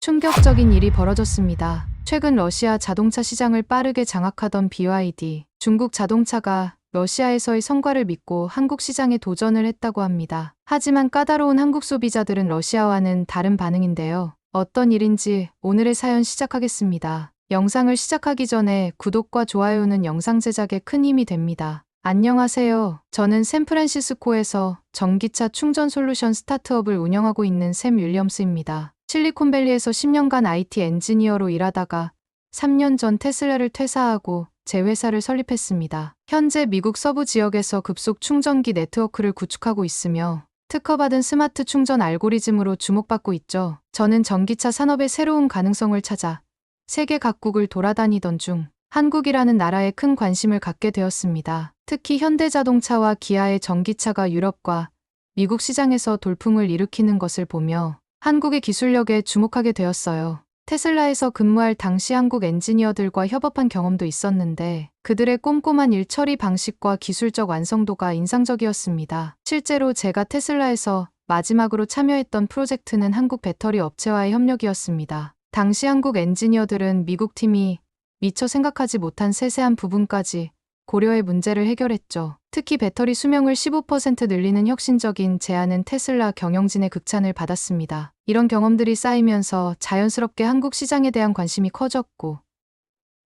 충격적인 일이 벌어졌습니다. 최근 러시아 자동차 시장을 빠르게 장악하던 BYD, 중국 자동차가 러시아에서의 성과를 믿고 한국 시장에 도전을 했다고 합니다. 하지만 까다로운 한국 소비자들은 러시아와는 다른 반응인데요. 어떤 일인지 오늘의 사연 시작하겠습니다. 영상을 시작하기 전에 구독과 좋아요는 영상 제작에 큰 힘이 됩니다. 안녕하세요. 저는 샌프란시스코에서 전기차 충전 솔루션 스타트업을 운영하고 있는 샘 윌리엄스입니다. 실리콘밸리에서 10년간 IT 엔지니어로 일하다가 3년 전 테슬라를 퇴사하고 제 회사를 설립했습니다. 현재 미국 서부 지역에서 급속 충전기 네트워크를 구축하고 있으며 특허받은 스마트 충전 알고리즘으로 주목받고 있죠. 저는 전기차 산업의 새로운 가능성을 찾아 세계 각국을 돌아다니던 중 한국이라는 나라에 큰 관심을 갖게 되었습니다. 특히 현대자동차와 기아의 전기차가 유럽과 미국 시장에서 돌풍을 일으키는 것을 보며 한국의 기술력에 주목하게 되었어요. 테슬라에서 근무할 당시 한국 엔지니어들과 협업한 경험도 있었는데 그들의 꼼꼼한 일 처리 방식과 기술적 완성도가 인상적이었습니다. 실제로 제가 테슬라에서 마지막으로 참여했던 프로젝트는 한국 배터리 업체와의 협력이었습니다. 당시 한국 엔지니어들은 미국 팀이 미처 생각하지 못한 세세한 부분까지 고려해 문제를 해결했죠. 특히 배터리 수명을 15% 늘리는 혁신적인 제안은 테슬라 경영진의 극찬을 받았습니다. 이런 경험들이 쌓이면서 자연스럽게 한국 시장에 대한 관심이 커졌고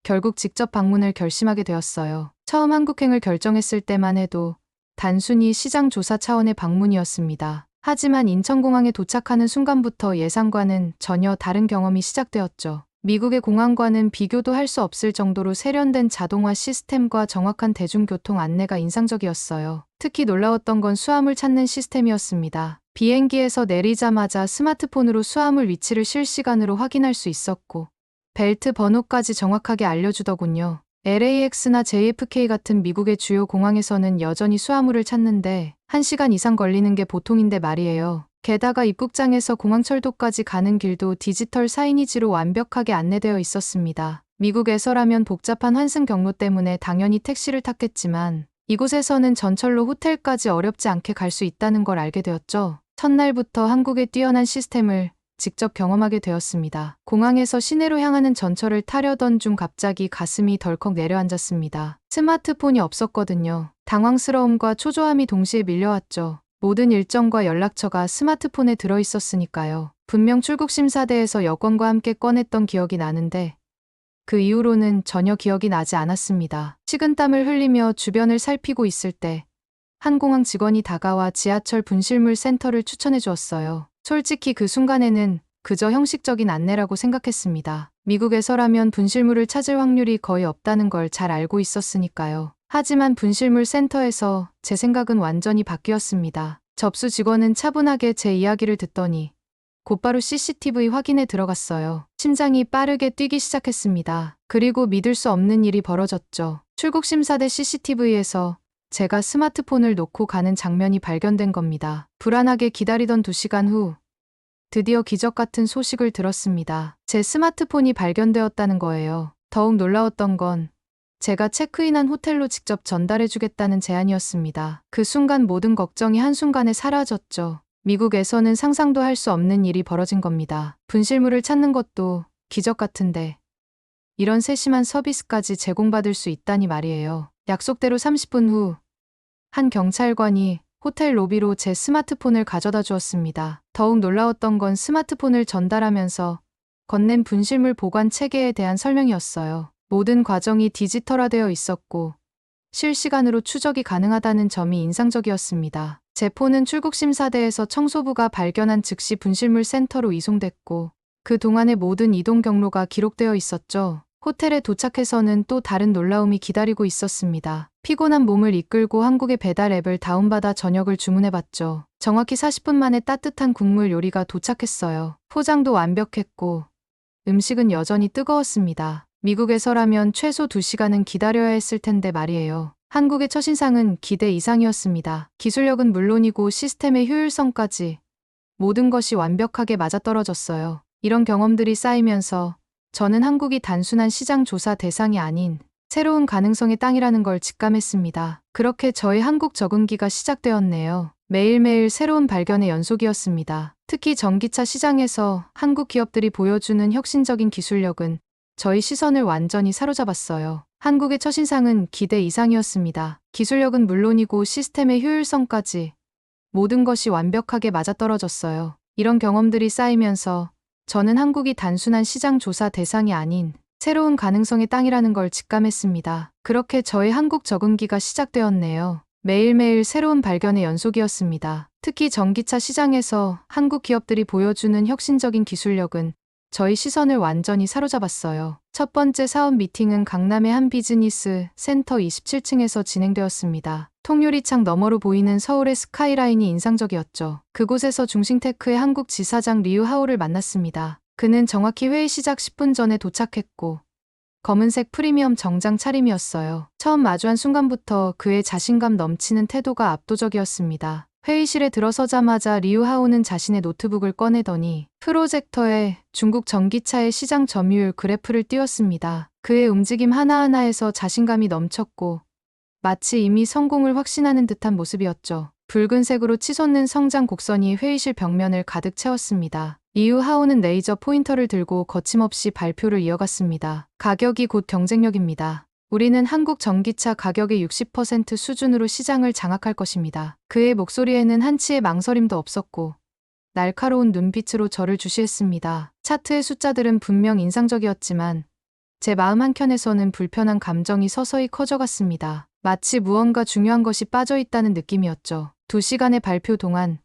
결국 직접 방문을 결심하게 되었어요. 처음 한국행을 결정했을 때만 해도 단순히 시장 조사 차원의 방문이었습니다. 하지만 인천공항에 도착하는 순간부터 예상과는 전혀 다른 경험이 시작되었죠. 미국의 공항과는 비교도 할 수 없을 정도로 세련된 자동화 시스템과 정확한 대중교통 안내가 인상적이었어요. 특히 놀라웠던 건 수화물 찾는 시스템이었습니다. 비행기에서 내리자마자 스마트폰으로 수화물 위치를 실시간으로 확인할 수 있었고 벨트 번호까지 정확하게 알려주더군요. LAX나 JFK 같은 미국의 주요 공항에서는 여전히 수화물을 찾는데 1시간 이상 걸리는 게 보통인데 말이에요. 게다가 입국장에서 공항철도까지 가는 길도 디지털 사이니지로 완벽하게 안내되어 있었습니다. 미국에서라면 복잡한 환승 경로 때문에 당연히 택시를 탔겠지만 이곳에서는 전철로 호텔까지 어렵지 않게 갈 수 있다는 걸 알게 되었죠. 첫날부터 한국의 뛰어난 시스템을 직접 경험하게 되었습니다. 공항에서 시내로 향하는 전철을 타려던 중 갑자기 가슴이 덜컥 내려앉았습니다. 스마트폰이 없었거든요. 당황스러움과 초조함이 동시에 밀려왔죠. 모든 일정과 연락처가 스마트폰에 들어있었으니까요. 분명 출국심사대에서 여권과 함께 꺼냈던 기억이 나는데 그 이후로는 전혀 기억이 나지 않았습니다. 식은땀을 흘리며 주변을 살피고 있을 때 한 공항 직원이 다가와 지하철 분실물 센터를 추천해 주었어요. 솔직히 그 순간에는 그저 형식적인 안내라고 생각했습니다. 미국에서라면 분실물을 찾을 확률이 거의 없다는 걸 잘 알고 있었으니까요. 하지만 분실물 센터에서 제 생각은 완전히 바뀌었습니다. 접수 직원은 차분하게 제 이야기를 듣더니 곧바로 CCTV 확인에 들어갔어요. 심장이 빠르게 뛰기 시작했습니다. 그리고 믿을 수 없는 일이 벌어졌죠. 출국심사대 CCTV에서 제가 스마트폰을 놓고 가는 장면이 발견된 겁니다. 불안하게 기다리던 2시간 후 드디어 기적 같은 소식을 들었습니다. 제 스마트폰이 발견되었다는 거예요. 더욱 놀라웠던 건 제가 체크인한 호텔로 직접 전달해주겠다는 제안이었습니다. 그 순간 모든 걱정이 한순간에 사라졌죠. 미국에서는 상상도 할 수 없는 일이 벌어진 겁니다. 분실물을 찾는 것도 기적 같은데 이런 세심한 서비스까지 제공받을 수 있다니 말이에요. 약속대로 30분 후 한 경찰관이 호텔 로비로 제 스마트폰을 가져다 주었습니다. 더욱 놀라웠던 건 스마트폰을 전달하면서 건넨 분실물 보관 체계에 대한 설명이었어요. 모든 과정이 디지털화되어 있었고 실시간으로 추적이 가능하다는 점이 인상적이었습니다. 제 폰은 출국심사대에서 청소부가 발견한 즉시 분실물 센터로 이송됐고 그 동안의 모든 이동 경로가 기록되어 있었죠. 호텔에 도착해서는 또 다른 놀라움이 기다리고 있었습니다. 피곤한 몸을 이끌고 한국의 배달 앱을 다운받아 저녁을 주문해봤죠. 정확히 40분 만에 따뜻한 국물 요리가 도착했어요. 포장도 완벽했고 음식은 여전히 뜨거웠습니다. 미국에서라면 최소 2시간은 기다려야 했을 텐데 말이에요. 한국의 첫인상은 기대 이상이었습니다. 기술력은 물론이고 시스템의 효율성까지 모든 것이 완벽하게 맞아떨어졌어요. 이런 경험들이 쌓이면서 저는 한국이 단순한 시장 조사 대상이 아닌 새로운 가능성의 땅이라는 걸 직감했습니다. 그렇게 저의 한국 적응기가 시작되었네요. 매일매일 새로운 발견의 연속이었습니다. 특히 전기차 시장에서 한국 기업들이 보여주는 혁신적인 기술력은 저희 시선을 완전히 사로잡았어요. 한국의 첫인상은 기대 이상이었습니다. 기술력은 물론이고 시스템의 효율성까지 모든 것이 완벽하게 맞아떨어졌어요. 이런 경험들이 쌓이면서 저는 한국이 단순한 시장 조사 대상이 아닌 새로운 가능성의 땅이라는 걸 직감했습니다. 그렇게 저의 한국 적응기가 시작되었네요. 매일매일 새로운 발견의 연속이었습니다. 특히 전기차 시장에서 한국 기업들이 보여주는 혁신적인 기술력은 저희 시선을 완전히 사로잡았어요. 첫 번째 사업 미팅은 강남의 한 비즈니스 센터 27층에서 진행되었습니다. 통유리창 너머로 보이는 서울의 스카이라인이 인상적이었죠. 그곳에서 중싱테크의 한국 지사장 리우 하오를 만났습니다. 그는 정확히 회의 시작 10분 전에 도착했고 검은색 프리미엄 정장 차림이었어요. 처음 마주한 순간부터 그의 자신감 넘치는 태도가 압도적이었습니다. 회의실에 들어서자마자 리우 하오는 자신의 노트북을 꺼내더니 프로젝터에 중국 전기차의 시장 점유율 그래프를 띄웠습니다. 그의 움직임 하나하나에서 자신감이 넘쳤고 마치 이미 성공을 확신하는 듯한 모습이었죠. 붉은색으로 치솟는 성장 곡선이 회의실 벽면을 가득 채웠습니다. 리우 하오는 레이저 포인터를 들고 거침없이 발표를 이어갔습니다. 가격이 곧 경쟁력입니다. 우리는 한국 전기차 가격의 60% 수준으로 시장을 장악할 것입니다. 그의 목소리에는 한치의 망설임도 없었고 날카로운 눈빛으로 저를 주시했습니다. 차트의 숫자들은 분명 인상적이었지만 제 마음 한켠에서는 불편한 감정이 서서히 커져갔습니다. 마치 무언가 중요한 것이 빠져있다는 느낌이었죠. 2시간의 발표 동안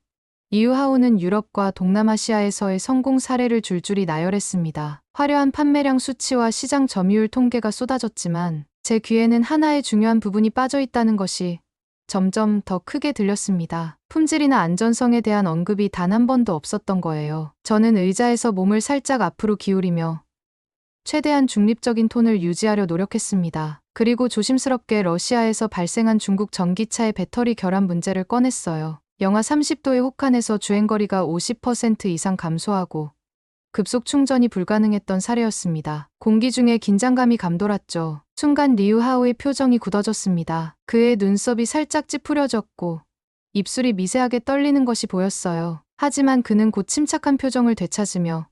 리우 하오는 유럽과 동남아시아에서의 성공 사례를 줄줄이 나열했습니다. 화려한 판매량 수치와 시장 점유율 통계가 쏟아졌지만 제 귀에는 하나의 중요한 부분이 빠져있다는 것이 점점 더 크게 들렸습니다. 품질이나 안전성에 대한 언급이 단 한 번도 없었던 거예요. 저는 의자에서 몸을 살짝 앞으로 기울이며 최대한 중립적인 톤을 유지하려 노력했습니다. 그리고 조심스럽게 러시아에서 발생한 중국 전기차의 배터리 결함 문제를 꺼냈어요. 영하 30도의 혹한에서 주행거리가 50% 이상 감소하고 급속 충전이 불가능했던 사례였습니다. 공기 중에 긴장감이 감돌았죠. 순간 리우 하오의 표정이 굳어졌습니다. 그의 눈썹이 살짝 찌푸려졌고 입술이 미세하게 떨리는 것이 보였어요. 하지만 그는 곧 침착한 표정을 되찾으며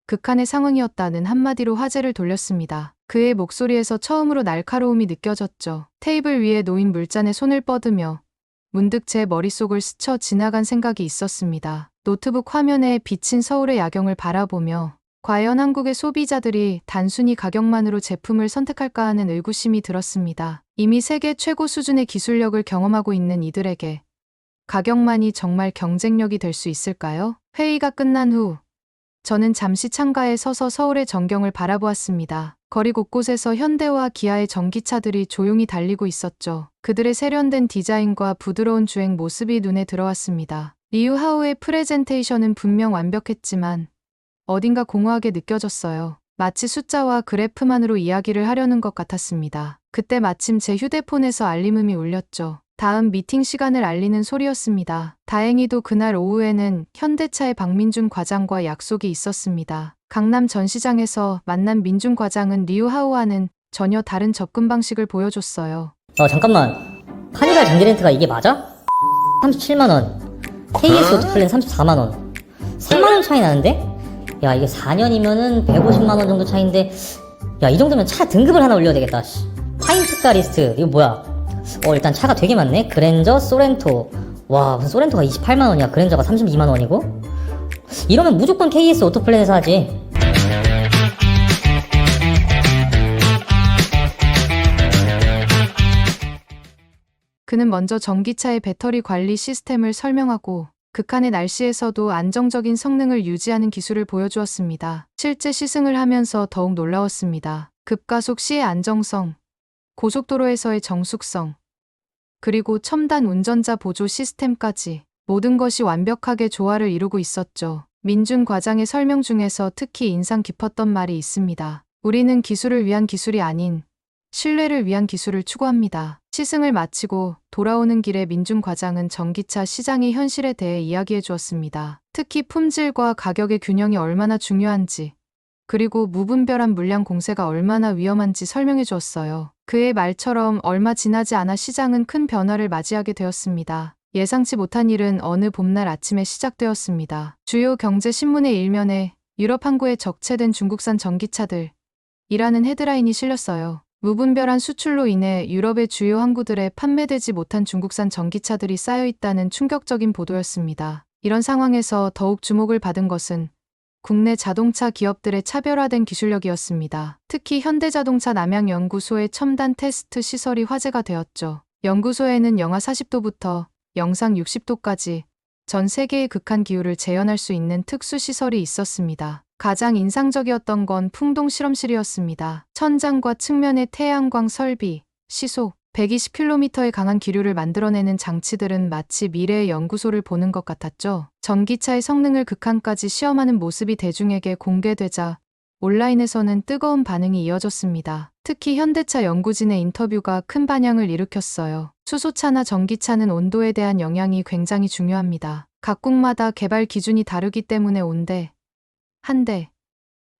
극한의 상황이었다는 한마디로 화제를 돌렸습니다. 그의 목소리에서 처음으로 날카로움이 느껴졌죠. 테이블 위에 놓인 물잔에 손을 뻗으며 문득 제 머릿속을 스쳐 지나간 생각이 있었습니다. 노트북 화면에 비친 서울의 야경을 바라보며 과연 한국의 소비자들이 단순히 가격만으로 제품을 선택할까 하는 의구심이 들었습니다. 이미 세계 최고 수준의 기술력을 경험하고 있는 이들에게 가격만이 정말 경쟁력이 될 수 있을까요? 회의가 끝난 후 저는 잠시 창가에 서서 서울의 전경을 바라보았습니다. 거리 곳곳에서 현대와 기아의 전기차들이 조용히 달리고 있었죠. 그들의 세련된 디자인과 부드러운 주행 모습이 눈에 들어왔습니다. 리우 하오의 프레젠테이션은 분명 완벽했지만 어딘가 공허하게 느껴졌어요. 마치 숫자와 그래프만으로 이야기를 하려는 것 같았습니다. 그때 마침 제 휴대폰에서 알림음이 울렸죠. 다음 미팅 시간을 알리는 소리였습니다. 다행히도 그날 오후에는 현대차의 박민준 과장과 약속이 있었습니다. 강남 전시장에서 만난 민준 과장은 리우 하오와는 전혀 다른 접근 방식을 보여줬어요. 잠깐만. 카니발 전기 렌트가 이게 맞아? 37만원. KS 오토플랜 34만원. 3만원 차이 나는데? 야, 이게 4년이면은 150만원 정도 차이인데, 야, 이 정도면 차 등급을 하나 올려야 되겠다. 타임특가 리스트. 이거 뭐야? 일단 차가 되게 많네. 그랜저, 소렌토. 와, 무슨 소렌토가 28만원이야. 그랜저가 32만원이고? 이러면 무조건 KS 오토플랜에서 하지. 그는 먼저 전기차의 배터리 관리 시스템을 설명하고 극한의 날씨에서도 안정적인 성능을 유지하는 기술을 보여주었습니다. 실제 시승을 하면서 더욱 놀라웠습니다. 급가속 시의 안정성, 고속도로에서의 정숙성, 그리고 첨단 운전자 보조 시스템까지 모든 것이 완벽하게 조화를 이루고 있었죠. 민준 과장의 설명 중에서 특히 인상 깊었던 말이 있습니다. 우리는 기술을 위한 기술이 아닌 신뢰를 위한 기술을 추구합니다. 시승을 마치고 돌아오는 길에 민준 과장은 전기차 시장의 현실에 대해 이야기해 주었습니다. 특히 품질과 가격의 균형이 얼마나 중요한지, 그리고 무분별한 물량 공세가 얼마나 위험한지 설명해 주었어요. 그의 말처럼 얼마 지나지 않아 시장은 큰 변화를 맞이하게 되었습니다. 예상치 못한 일은 어느 봄날 아침에 시작되었습니다. 주요 경제 신문의 일면에 유럽 항구에 적체된 중국산 전기차들 이라는 헤드라인이 실렸어요. 무분별한 수출로 인해 유럽의 주요 항구들에 판매되지 못한 중국산 전기차들이 쌓여 있다는 충격적인 보도였습니다. 이런 상황에서 더욱 주목을 받은 것은 국내 자동차 기업들의 차별화된 기술력이었습니다. 특히 현대자동차 남양연구소의 첨단 테스트 시설이 화제가 되었죠. 연구소에는 영하 40도부터 영상 60도까지 전 세계의 극한 기후를 재현할 수 있는 특수 시설이 있었습니다. 가장 인상적이었던 건 풍동 실험실이었습니다. 천장과 측면의 태양광 설비, 시속 120km의 강한 기류를 만들어내는 장치들은 마치 미래의 연구소를 보는 것 같았죠. 전기차의 성능을 극한까지 시험하는 모습이 대중에게 공개되자 온라인에서는 뜨거운 반응이 이어졌습니다. 특히 현대차 연구진의 인터뷰가 큰 반향을 일으켰어요. 수소차나 전기차는 온도에 대한 영향이 굉장히 중요합니다. 각국마다 개발 기준이 다르기 때문에 온대, 한대,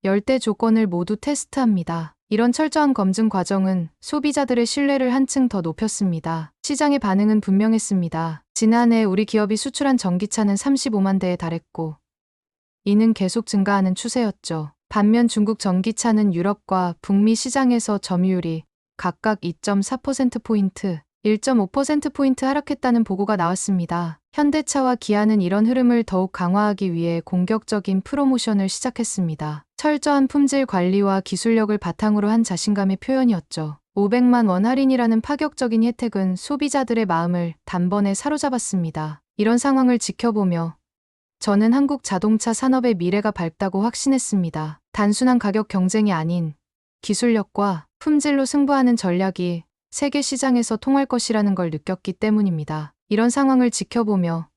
열대 조건을 모두 테스트합니다. 이런 철저한 검증 과정은 소비자들의 신뢰를 한층 더 높였습니다. 시장의 반응은 분명했습니다. 지난해 우리 기업이 수출한 전기차는 35만 대에 달했고, 이는 계속 증가하는 추세였죠. 반면 중국 전기차는 유럽과 북미 시장에서 점유율이 각각 2.4%포인트, 1.5%포인트 하락했다는 보고가 나왔습니다. 현대차와 기아는 이런 흐름을 더욱 강화하기 위해 공격적인 프로모션을 시작했습니다. 철저한 품질 관리와 기술력을 바탕으로 한 자신감의 표현이었죠. 500만 원 할인이라는 파격적인 혜택은 소비자들의 마음을 단번에 사로잡았습니다. 이런 상황을 지켜보며 저는 한국 자동차 산업의 미래가 밝다고 확신했습니다. 단순한 가격 경쟁이 아닌 기술력과 품질로 승부하는 전략이 세계 시장에서 통할 것이라는 걸 느꼈기 때문입니다. 이런 상황을 지켜보며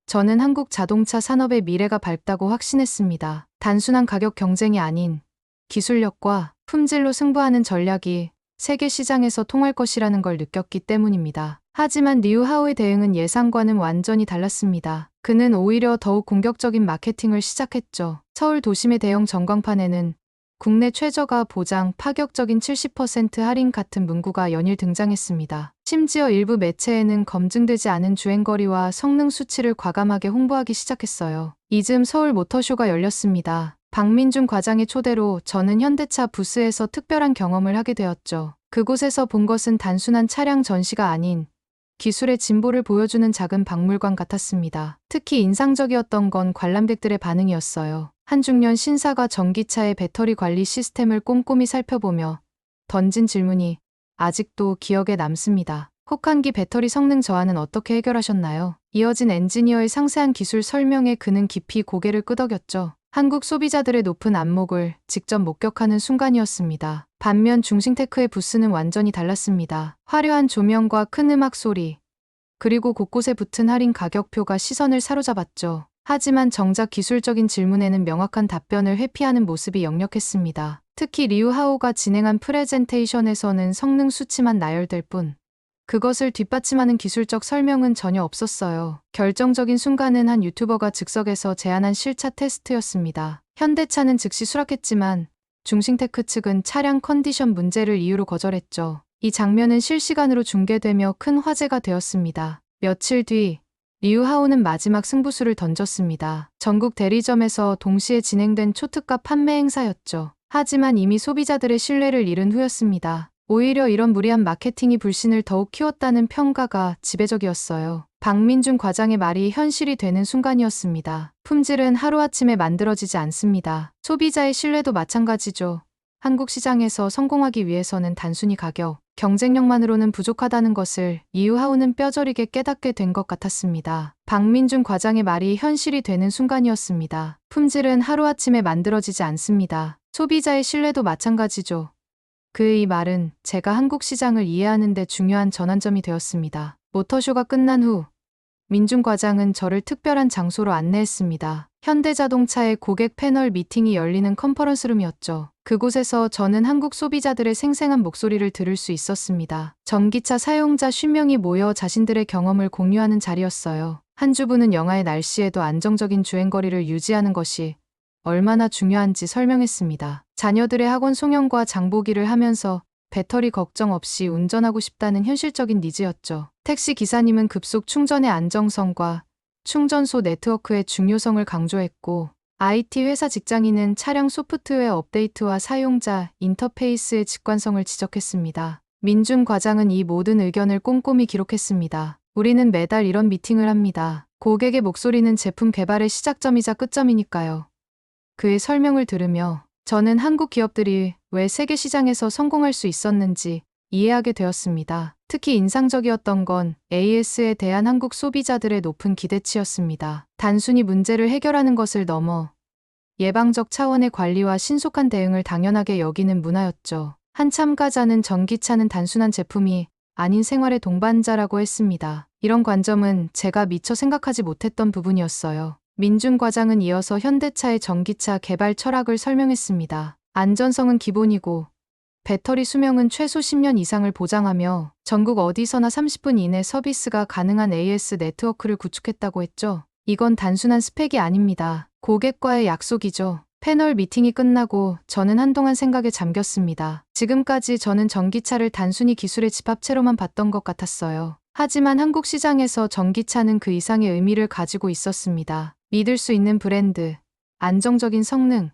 저는 한국 자동차 산업의 미래가 밝다고 확신했습니다. 단순한 가격 경쟁이 아닌 기술력과 품질로 승부하는 전략이 세계 시장에서 통할 것이라는 걸 느꼈기 때문입니다. 하지만 리우 하오의 대응은 예상과는 완전히 달랐습니다. 그는 오히려 더욱 공격적인 마케팅을 시작했죠. 서울 도심의 대형 전광판에는 국내 최저가 보장 파격적인 70% 할인 같은 문구가 연일 등장했습니다. 심지어 일부 매체에는 검증되지 않은 주행거리와 성능 수치를 과감하게 홍보하기 시작했어요. 이즈음 서울 모터쇼가 열렸습니다. 박민준 과장의 초대로 저는 현대차 부스에서 특별한 경험을 하게 되었죠. 그곳에서 본 것은 단순한 차량 전시가 아닌 기술의 진보를 보여주는 작은 박물관 같았습니다. 특히 인상적이었던 건 관람객들의 반응이었어요. 한 중년 신사가 전기차의 배터리 관리 시스템을 꼼꼼히 살펴보며 던진 질문이 아직도 기억에 남습니다. 혹한기 배터리 성능 저하는 어떻게 해결하셨나요? 이어진 엔지니어의 상세한 기술 설명에 그는 깊이 고개를 끄덕였죠. 한국 소비자들의 높은 안목을 직접 목격하는 순간이었습니다. 반면 중싱테크의 부스는 완전히 달랐습니다. 화려한 조명과 큰 음악 소리, 그리고 곳곳에 붙은 할인 가격표가 시선을 사로잡았죠. 하지만 정작 기술적인 질문에는 명확한 답변을 회피하는 모습이 역력했습니다. 특히 리우 하오가 진행한 프레젠테이션에서는 성능 수치만 나열될 뿐 그것을 뒷받침하는 기술적 설명은 전혀 없었어요. 결정적인 순간은 한 유튜버가 즉석에서 제안한 실차 테스트였습니다. 현대차는 즉시 수락했지만 중싱테크 측은 차량 컨디션 문제를 이유로 거절했죠. 이 장면은 실시간으로 중계되며 큰 화제가 되었습니다. 며칠 뒤 리우 하오는 마지막 승부수를 던졌습니다. 전국 대리점에서 동시에 진행된 초특가 판매 행사였죠. 하지만 이미 소비자들의 신뢰를 잃은 후였습니다. 오히려 이런 무리한 마케팅이 불신을 더욱 키웠다는 평가가 지배적이었어요. 박민준 과장의 말이 현실이 되는 순간이었습니다. 품질은 하루아침에 만들어지지 않습니다. 소비자의 신뢰도 마찬가지죠. 한국 시장에서 성공하기 위해서는 단순히 가격, 경쟁력만으로는 부족하다는 것을 리우 하오는 뼈저리게 깨닫게 된 것 같았습니다. 박민준 과장의 말이 현실이 되는 순간이었습니다. 품질은 하루아침에 만들어지지 않습니다. 소비자의 신뢰도 마찬가지죠. 그의 이 말은 제가 한국 시장을 이해하는 데 중요한 전환점이 되었습니다. 모터쇼가 끝난 후 민준 과장은 저를 특별한 장소로 안내했습니다. 현대자동차의 고객 패널 미팅이 열리는 컨퍼런스룸이었죠. 그곳에서 저는 한국 소비자들의 생생한 목소리를 들을 수 있었습니다. 전기차 사용자 50명이 모여 자신들의 경험을 공유하는 자리였어요. 한 주부는 영하의 날씨에도 안정적인 주행거리를 유지하는 것이 얼마나 중요한지 설명했습니다. 자녀들의 학원 송영과 장보기를 하면서 배터리 걱정 없이 운전하고 싶다는 현실적인 니즈였죠. 택시 기사님은 급속 충전의 안정성과 충전소 네트워크의 중요성을 강조했고, IT 회사 직장인은 차량 소프트웨어 업데이트와 사용자 인터페이스의 직관성을 지적했습니다. 민준 과장은 이 모든 의견을 꼼꼼히 기록했습니다. 우리는 매달 이런 미팅을 합니다. 고객의 목소리는 제품 개발의 시작점이자 끝점이니까요. 그의 설명을 들으며 저는 한국 기업들이 왜 세계 시장에서 성공할 수 있었는지 이해하게 되었습니다. 특히 인상적이었던 건 AS에 대한 한국 소비자들의 높은 기대치였습니다. 단순히 문제를 해결하는 것을 넘어 예방적 차원의 관리와 신속한 대응을 당연하게 여기는 문화였죠. 한 참가자는 전기차는 단순한 제품이 아닌 생활의 동반자라고 했습니다. 이런 관점은 제가 미처 생각하지 못했던 부분이었어요. 민준 과장은 이어서 현대차의 전기차 개발 철학을 설명했습니다. 안전성은 기본이고 배터리 수명은 최소 10년 이상을 보장하며 전국 어디서나 30분 이내 서비스가 가능한 AS 네트워크를 구축했다고 했죠. 이건 단순한 스펙이 아닙니다. 고객과의 약속이죠. 패널 미팅이 끝나고 저는 한동안 생각에 잠겼습니다. 지금까지 저는 전기차를 단순히 기술의 집합체로만 봤던 것 같았어요. 하지만 한국 시장에서 전기차는 그 이상의 의미를 가지고 있었습니다. 믿을 수 있는 브랜드, 안정적인 성능,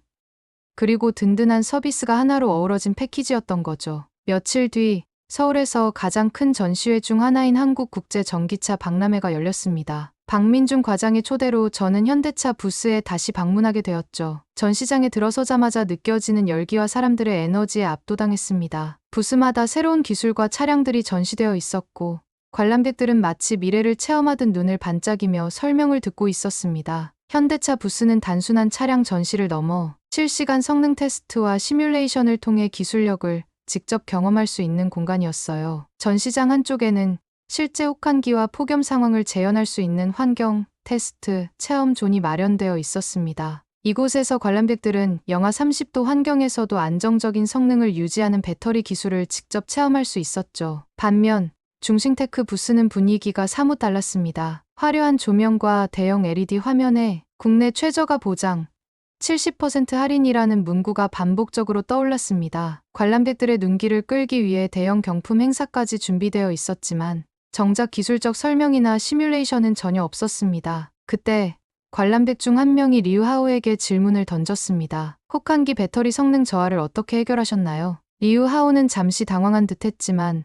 그리고 든든한 서비스가 하나로 어우러진 패키지였던 거죠. 며칠 뒤 서울에서 가장 큰 전시회 중 하나인 한국국제전기차 박람회가 열렸습니다. 박민준 과장의 초대로 저는 현대차 부스에 다시 방문하게 되었죠. 전시장에 들어서자마자 느껴지는 열기와 사람들의 에너지에 압도당했습니다. 부스마다 새로운 기술과 차량들이 전시되어 있었고 관람객들은 마치 미래를 체험하듯 눈을 반짝이며 설명을 듣고 있었습니다. 현대차 부스는 단순한 차량 전시를 넘어 실시간 성능 테스트와 시뮬레이션을 통해 기술력을 직접 경험할 수 있는 공간이었어요. 전시장 한쪽에는 실제 혹한기와 폭염 상황을 재현할 수 있는 환경, 테스트, 체험 존이 마련되어 있었습니다. 이곳에서 관람객들은 영하 30도 환경에서도 안정적인 성능을 유지하는 배터리 기술을 직접 체험할 수 있었죠. 반면 중싱테크 부스는 분위기가 사뭇 달랐습니다. 화려한 조명과 대형 LED 화면에 국내 최저가 보장, 70% 할인이라는 문구가 반복적으로 떠올랐습니다. 관람객들의 눈길을 끌기 위해 대형 경품 행사까지 준비되어 있었지만 정작 기술적 설명이나 시뮬레이션은 전혀 없었습니다. 그때 관람객 중 한 명이 리우하오에게 질문을 던졌습니다. 혹한기 배터리 성능 저하를 어떻게 해결하셨나요? 리우하오는 잠시 당황한 듯했지만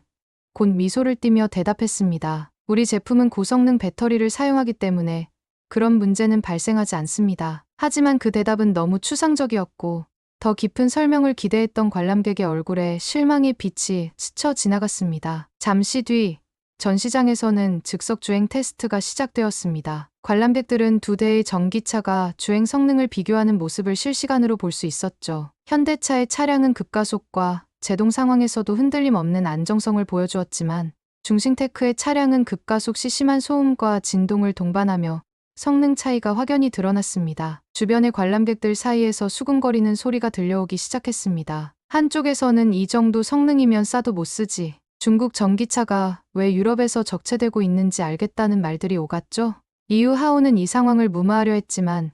곧 미소를 띠며 대답했습니다. 우리 제품은 고성능 배터리를 사용하기 때문에 그런 문제는 발생하지 않습니다. 하지만 그 대답은 너무 추상적이었고 더 깊은 설명을 기대했던 관람객의 얼굴에 실망의 빛이 스쳐 지나갔습니다. 잠시 뒤 전시장에서는 즉석 주행 테스트가 시작되었습니다. 관람객들은 두 대의 전기차가 주행 성능을 비교하는 모습을 실시간으로 볼 수 있었죠. 현대차의 차량은 급가속과 제동 상황에서도 흔들림 없는 안정성을 보여주었지만 중싱테크의 차량은 급가속 시 심한 소음과 진동을 동반하며 성능 차이가 확연히 드러났습니다. 주변의 관람객들 사이에서 수근거리는 소리가 들려오기 시작했습니다. 한쪽에서는 이 정도 성능이면 싸도 못 쓰지. 중국 전기차가 왜 유럽에서 적체되고 있는지 알겠다는 말들이 오갔죠. 리우하오는 이 상황을 무마하려 했지만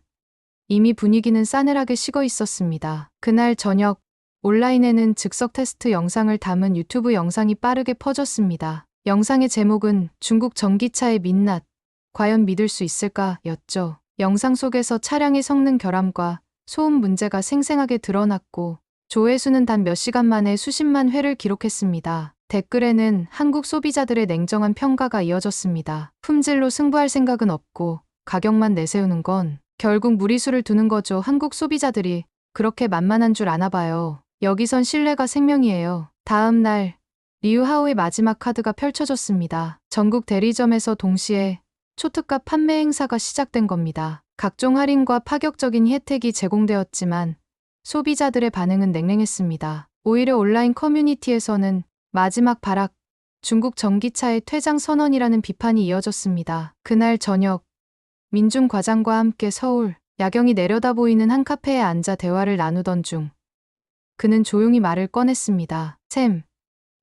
이미 분위기는 싸늘하게 식어 있었습니다. 그날 저녁 온라인에는 즉석 테스트 영상을 담은 유튜브 영상이 빠르게 퍼졌습니다. 영상의 제목은 중국 전기차의 민낯, 과연 믿을 수 있을까? 였죠. 영상 속에서 차량의 성능 결함과 소음 문제가 생생하게 드러났고 조회수는 단 몇 시간 만에 수십만 회를 기록했습니다. 댓글에는 한국 소비자들의 냉정한 평가가 이어졌습니다. 품질로 승부할 생각은 없고 가격만 내세우는 건 결국 무리수를 두는 거죠. 한국 소비자들이 그렇게 만만한 줄 아나 봐요. 여기선 신뢰가 생명이에요. 다음 날 리우하오의 마지막 카드가 펼쳐졌습니다. 전국 대리점에서 동시에 초특가 판매 행사가 시작된 겁니다. 각종 할인과 파격적인 혜택이 제공되었지만 소비자들의 반응은 냉랭했습니다. 오히려 온라인 커뮤니티에서는 마지막 발악, 중국 전기차의 퇴장 선언이라는 비판이 이어졌습니다. 그날 저녁 민준 과장과 함께 서울 야경이 내려다 보이는 한 카페에 앉아 대화를 나누던 중 그는 조용히 말을 꺼냈습니다. 샘,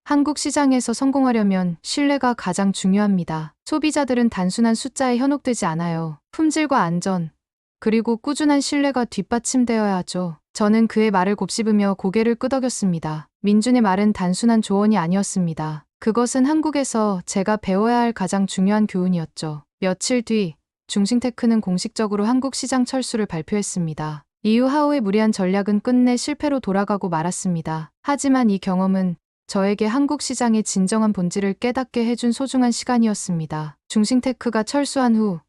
한국 시장에서 성공하려면 신뢰가 가장 중요합니다. 소비자들은 단순한 숫자에 현혹되지 않아요. 품질과 안전, 그리고 꾸준한 신뢰가 뒷받침되어야 하죠. 저는 그의 말을 곱씹으며 고개를 끄덕였습니다. 민준의 말은 단순한 조언이 아니었습니다. 그것은 한국에서 제가 배워야 할 가장 중요한 교훈이었죠. 며칠 뒤 중싱테크는 공식적으로 한국 시장 철수를 발표했습니다. 이후 하오의 무리한 전략은 끝내 실패로 돌아가고 말았습니다. 하지만 이 경험은 저에게 한국 시장의 진정한 본질을 깨닫게 해준 소중한 시간이었습니다. 중싱테크가 철수한 후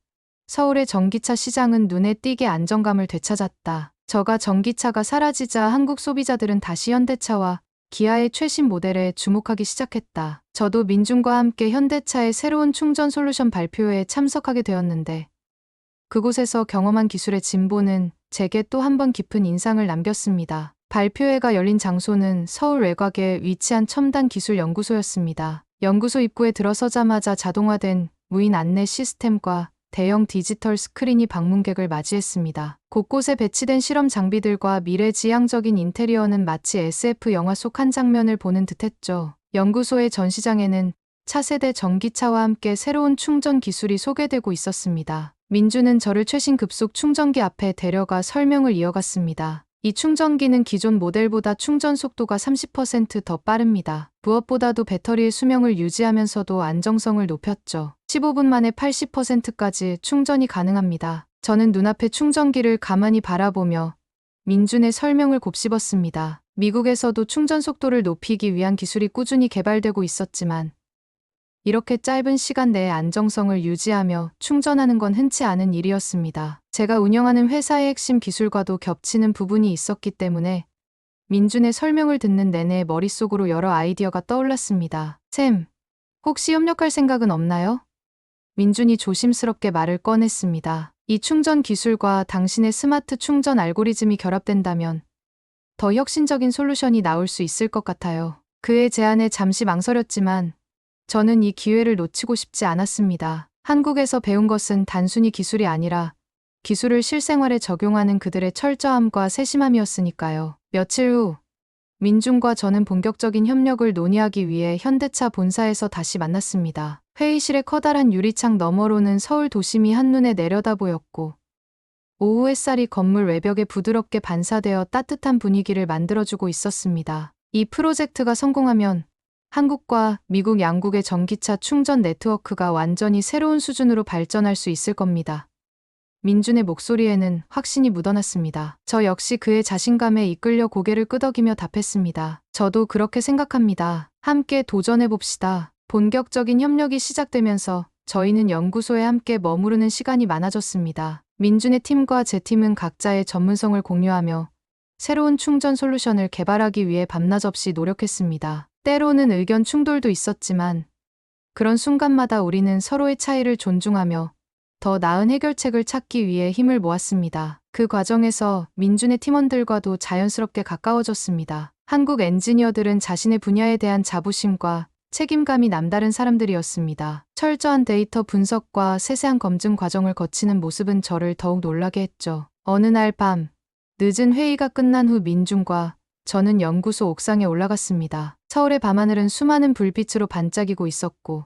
서울의 전기차 시장은 눈에 띄게 안정감을 되찾았다. 저가 전기차가 사라지자 한국 소비자들은 다시 현대차와 기아의 최신 모델에 주목하기 시작했다. 저도 민중과 함께 현대차의 새로운 충전 솔루션 발표회에 참석하게 되었는데 그곳에서 경험한 기술의 진보는 제게 또 한 번 깊은 인상을 남겼습니다. 발표회가 열린 장소는 서울 외곽에 위치한 첨단 기술 연구소였습니다. 연구소 입구에 들어서자마자 자동화된 무인 안내 시스템과 대형 디지털 스크린이 방문객을 맞이했습니다. 곳곳에 배치된 실험 장비들과 미래지향적인 인테리어는 마치 SF 영화 속 한 장면을 보는 듯했죠. 연구소의 전시장에는 차세대 전기차와 함께 새로운 충전 기술이 소개되고 있었습니다. 민주는 저를 최신 급속 충전기 앞에 데려가 설명을 이어갔습니다. 이 충전기는 기존 모델보다 충전 속도가 30% 더 빠릅니다. 무엇보다도 배터리의 수명을 유지하면서도 안정성을 높였죠. 15분 만에 80%까지 충전이 가능합니다. 저는 눈앞에 충전기를 가만히 바라보며 민준의 설명을 곱씹었습니다. 미국에서도 충전 속도를 높이기 위한 기술이 꾸준히 개발되고 있었지만 이렇게 짧은 시간 내에 안정성을 유지하며 충전하는 건 흔치 않은 일이었습니다. 제가 운영하는 회사의 핵심 기술과도 겹치는 부분이 있었기 때문에 민준의 설명을 듣는 내내 머릿속으로 여러 아이디어가 떠올랐습니다. 샘, 혹시 협력할 생각은 없나요? 민준이 조심스럽게 말을 꺼냈습니다. 이 충전 기술과 당신의 스마트 충전 알고리즘이 결합된다면 더 혁신적인 솔루션이 나올 수 있을 것 같아요. 그의 제안에 잠시 망설였지만 저는 이 기회를 놓치고 싶지 않았습니다. 한국에서 배운 것은 단순히 기술이 아니라 기술을 실생활에 적용하는 그들의 철저함과 세심함이었으니까요. 며칠 후 민중과 저는 본격적인 협력을 논의하기 위해 현대차 본사에서 다시 만났습니다. 회의실의 커다란 유리창 너머로는 서울 도심이 한눈에 내려다 보였고 오후 햇살이 건물 외벽에 부드럽게 반사되어 따뜻한 분위기를 만들어주고 있었습니다. 이 프로젝트가 성공하면 한국과 미국 양국의 전기차 충전 네트워크가 완전히 새로운 수준으로 발전할 수 있을 겁니다. 민준의 목소리에는 확신이 묻어났습니다. 저 역시 그의 자신감에 이끌려 고개를 끄덕이며 답했습니다. 저도 그렇게 생각합니다. 함께 도전해봅시다. 본격적인 협력이 시작되면서 저희는 연구소에 함께 머무르는 시간이 많아졌습니다. 민준의 팀과 제 팀은 각자의 전문성을 공유하며 새로운 충전 솔루션을 개발하기 위해 밤낮 없이 노력했습니다. 때로는 의견 충돌도 있었지만 그런 순간마다 우리는 서로의 차이를 존중하며 더 나은 해결책을 찾기 위해 힘을 모았습니다. 그 과정에서 민준의 팀원들과도 자연스럽게 가까워졌습니다. 한국 엔지니어들은 자신의 분야에 대한 자부심과 책임감이 남다른 사람들이었습니다. 철저한 데이터 분석과 세세한 검증 과정을 거치는 모습은 저를 더욱 놀라게 했죠. 어느 날 밤, 늦은 회의가 끝난 후 민준과 저는 연구소 옥상에 올라갔습니다. 서울의 밤하늘은 수많은 불빛으로 반짝이고 있었고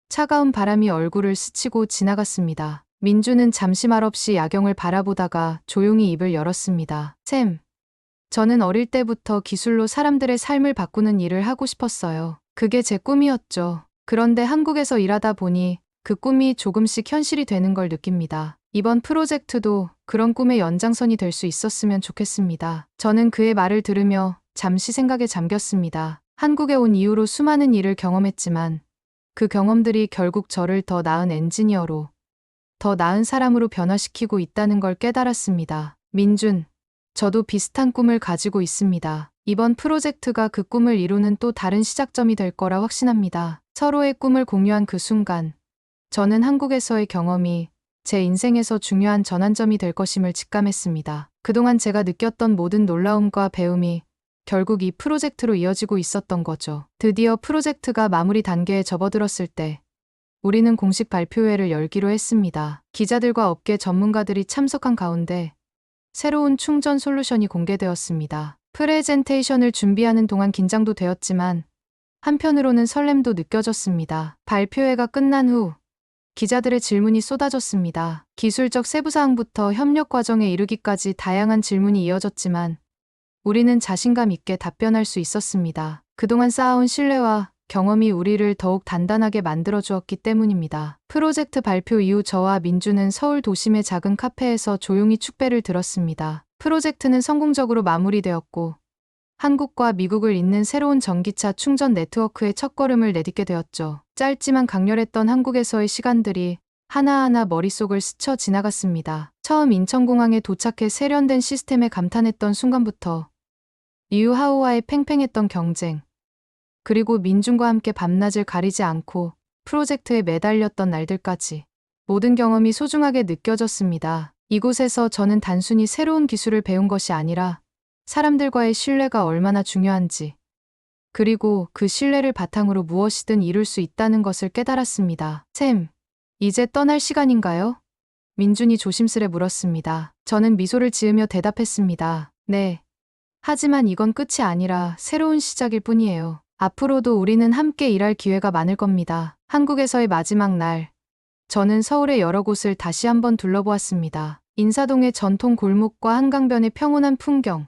차가운 바람이 얼굴을 스치고 지나갔습니다. 민주는 잠시 말없이 야경을 바라보다가 조용히 입을 열었습니다. 샘, 저는 어릴 때부터 기술로 사람들의 삶을 바꾸는 일을 하고 싶었어요. 그게 제 꿈이었죠. 그런데 한국에서 일하다 보니 그 꿈이 조금씩 현실이 되는 걸 느낍니다. 이번 프로젝트도 그런 꿈의 연장선이 될 수 있었으면 좋겠습니다. 저는 그의 말을 들으며 잠시 생각에 잠겼습니다. 한국에 온 이후로 수많은 일을 경험했지만 그 경험들이 결국 저를 더 나은 엔지니어로, 더 나은 사람으로 변화시키고 있다는 걸 깨달았습니다. 민준, 저도 비슷한 꿈을 가지고 있습니다. 이번 프로젝트가 그 꿈을 이루는 또 다른 시작점이 될 거라 확신합니다. 서로의 꿈을 공유한 그 순간, 저는 한국에서의 경험이 제 인생에서 중요한 전환점이 될 것임을 직감했습니다. 그동안 제가 느꼈던 모든 놀라움과 배움이 결국 이 프로젝트로 이어지고 있었던 거죠. 드디어 프로젝트가 마무리 단계에 접어들었을 때 우리는 공식 발표회를 열기로 했습니다. 기자들과 업계 전문가들이 참석한 가운데 새로운 충전 솔루션이 공개되었습니다. 프레젠테이션을 준비하는 동안 긴장도 되었지만 한편으로는 설렘도 느껴졌습니다. 발표회가 끝난 후 기자들의 질문이 쏟아졌습니다. 기술적 세부사항부터 협력 과정에 이르기까지 다양한 질문이 이어졌지만 우리는 자신감 있게 답변할 수 있었습니다. 그동안 쌓아온 신뢰와 경험이 우리를 더욱 단단하게 만들어 주었기 때문입니다. 프로젝트 발표 이후 저와 민주는 서울 도심의 작은 카페에서 조용히 축배를 들었습니다. 프로젝트는 성공적으로 마무리되었고 한국과 미국을 잇는 새로운 전기차 충전 네트워크의 첫걸음을 내딛게 되었죠. 짧지만 강렬했던 한국에서의 시간들이 하나하나 머릿속을 스쳐 지나갔습니다. 처음 인천공항에 도착해 세련된 시스템에 감탄했던 순간부터 리우하오와의 팽팽했던 경쟁, 그리고 민준과 함께 밤낮을 가리지 않고 프로젝트에 매달렸던 날들까지 모든 경험이 소중하게 느껴졌습니다. 이곳에서 저는 단순히 새로운 기술을 배운 것이 아니라 사람들과의 신뢰가 얼마나 중요한지, 그리고 그 신뢰를 바탕으로 무엇이든 이룰 수 있다는 것을 깨달았습니다. 샘, 이제 떠날 시간인가요? 민준이 조심스레 물었습니다. 저는 미소를 지으며 대답했습니다. 네. 하지만 이건 끝이 아니라 새로운 시작일 뿐이에요. 앞으로도 우리는 함께 일할 기회가 많을 겁니다. 한국에서의 마지막 날, 저는 서울의 여러 곳을 다시 한번 둘러보았습니다. 인사동의 전통 골목과 한강변의 평온한 풍경,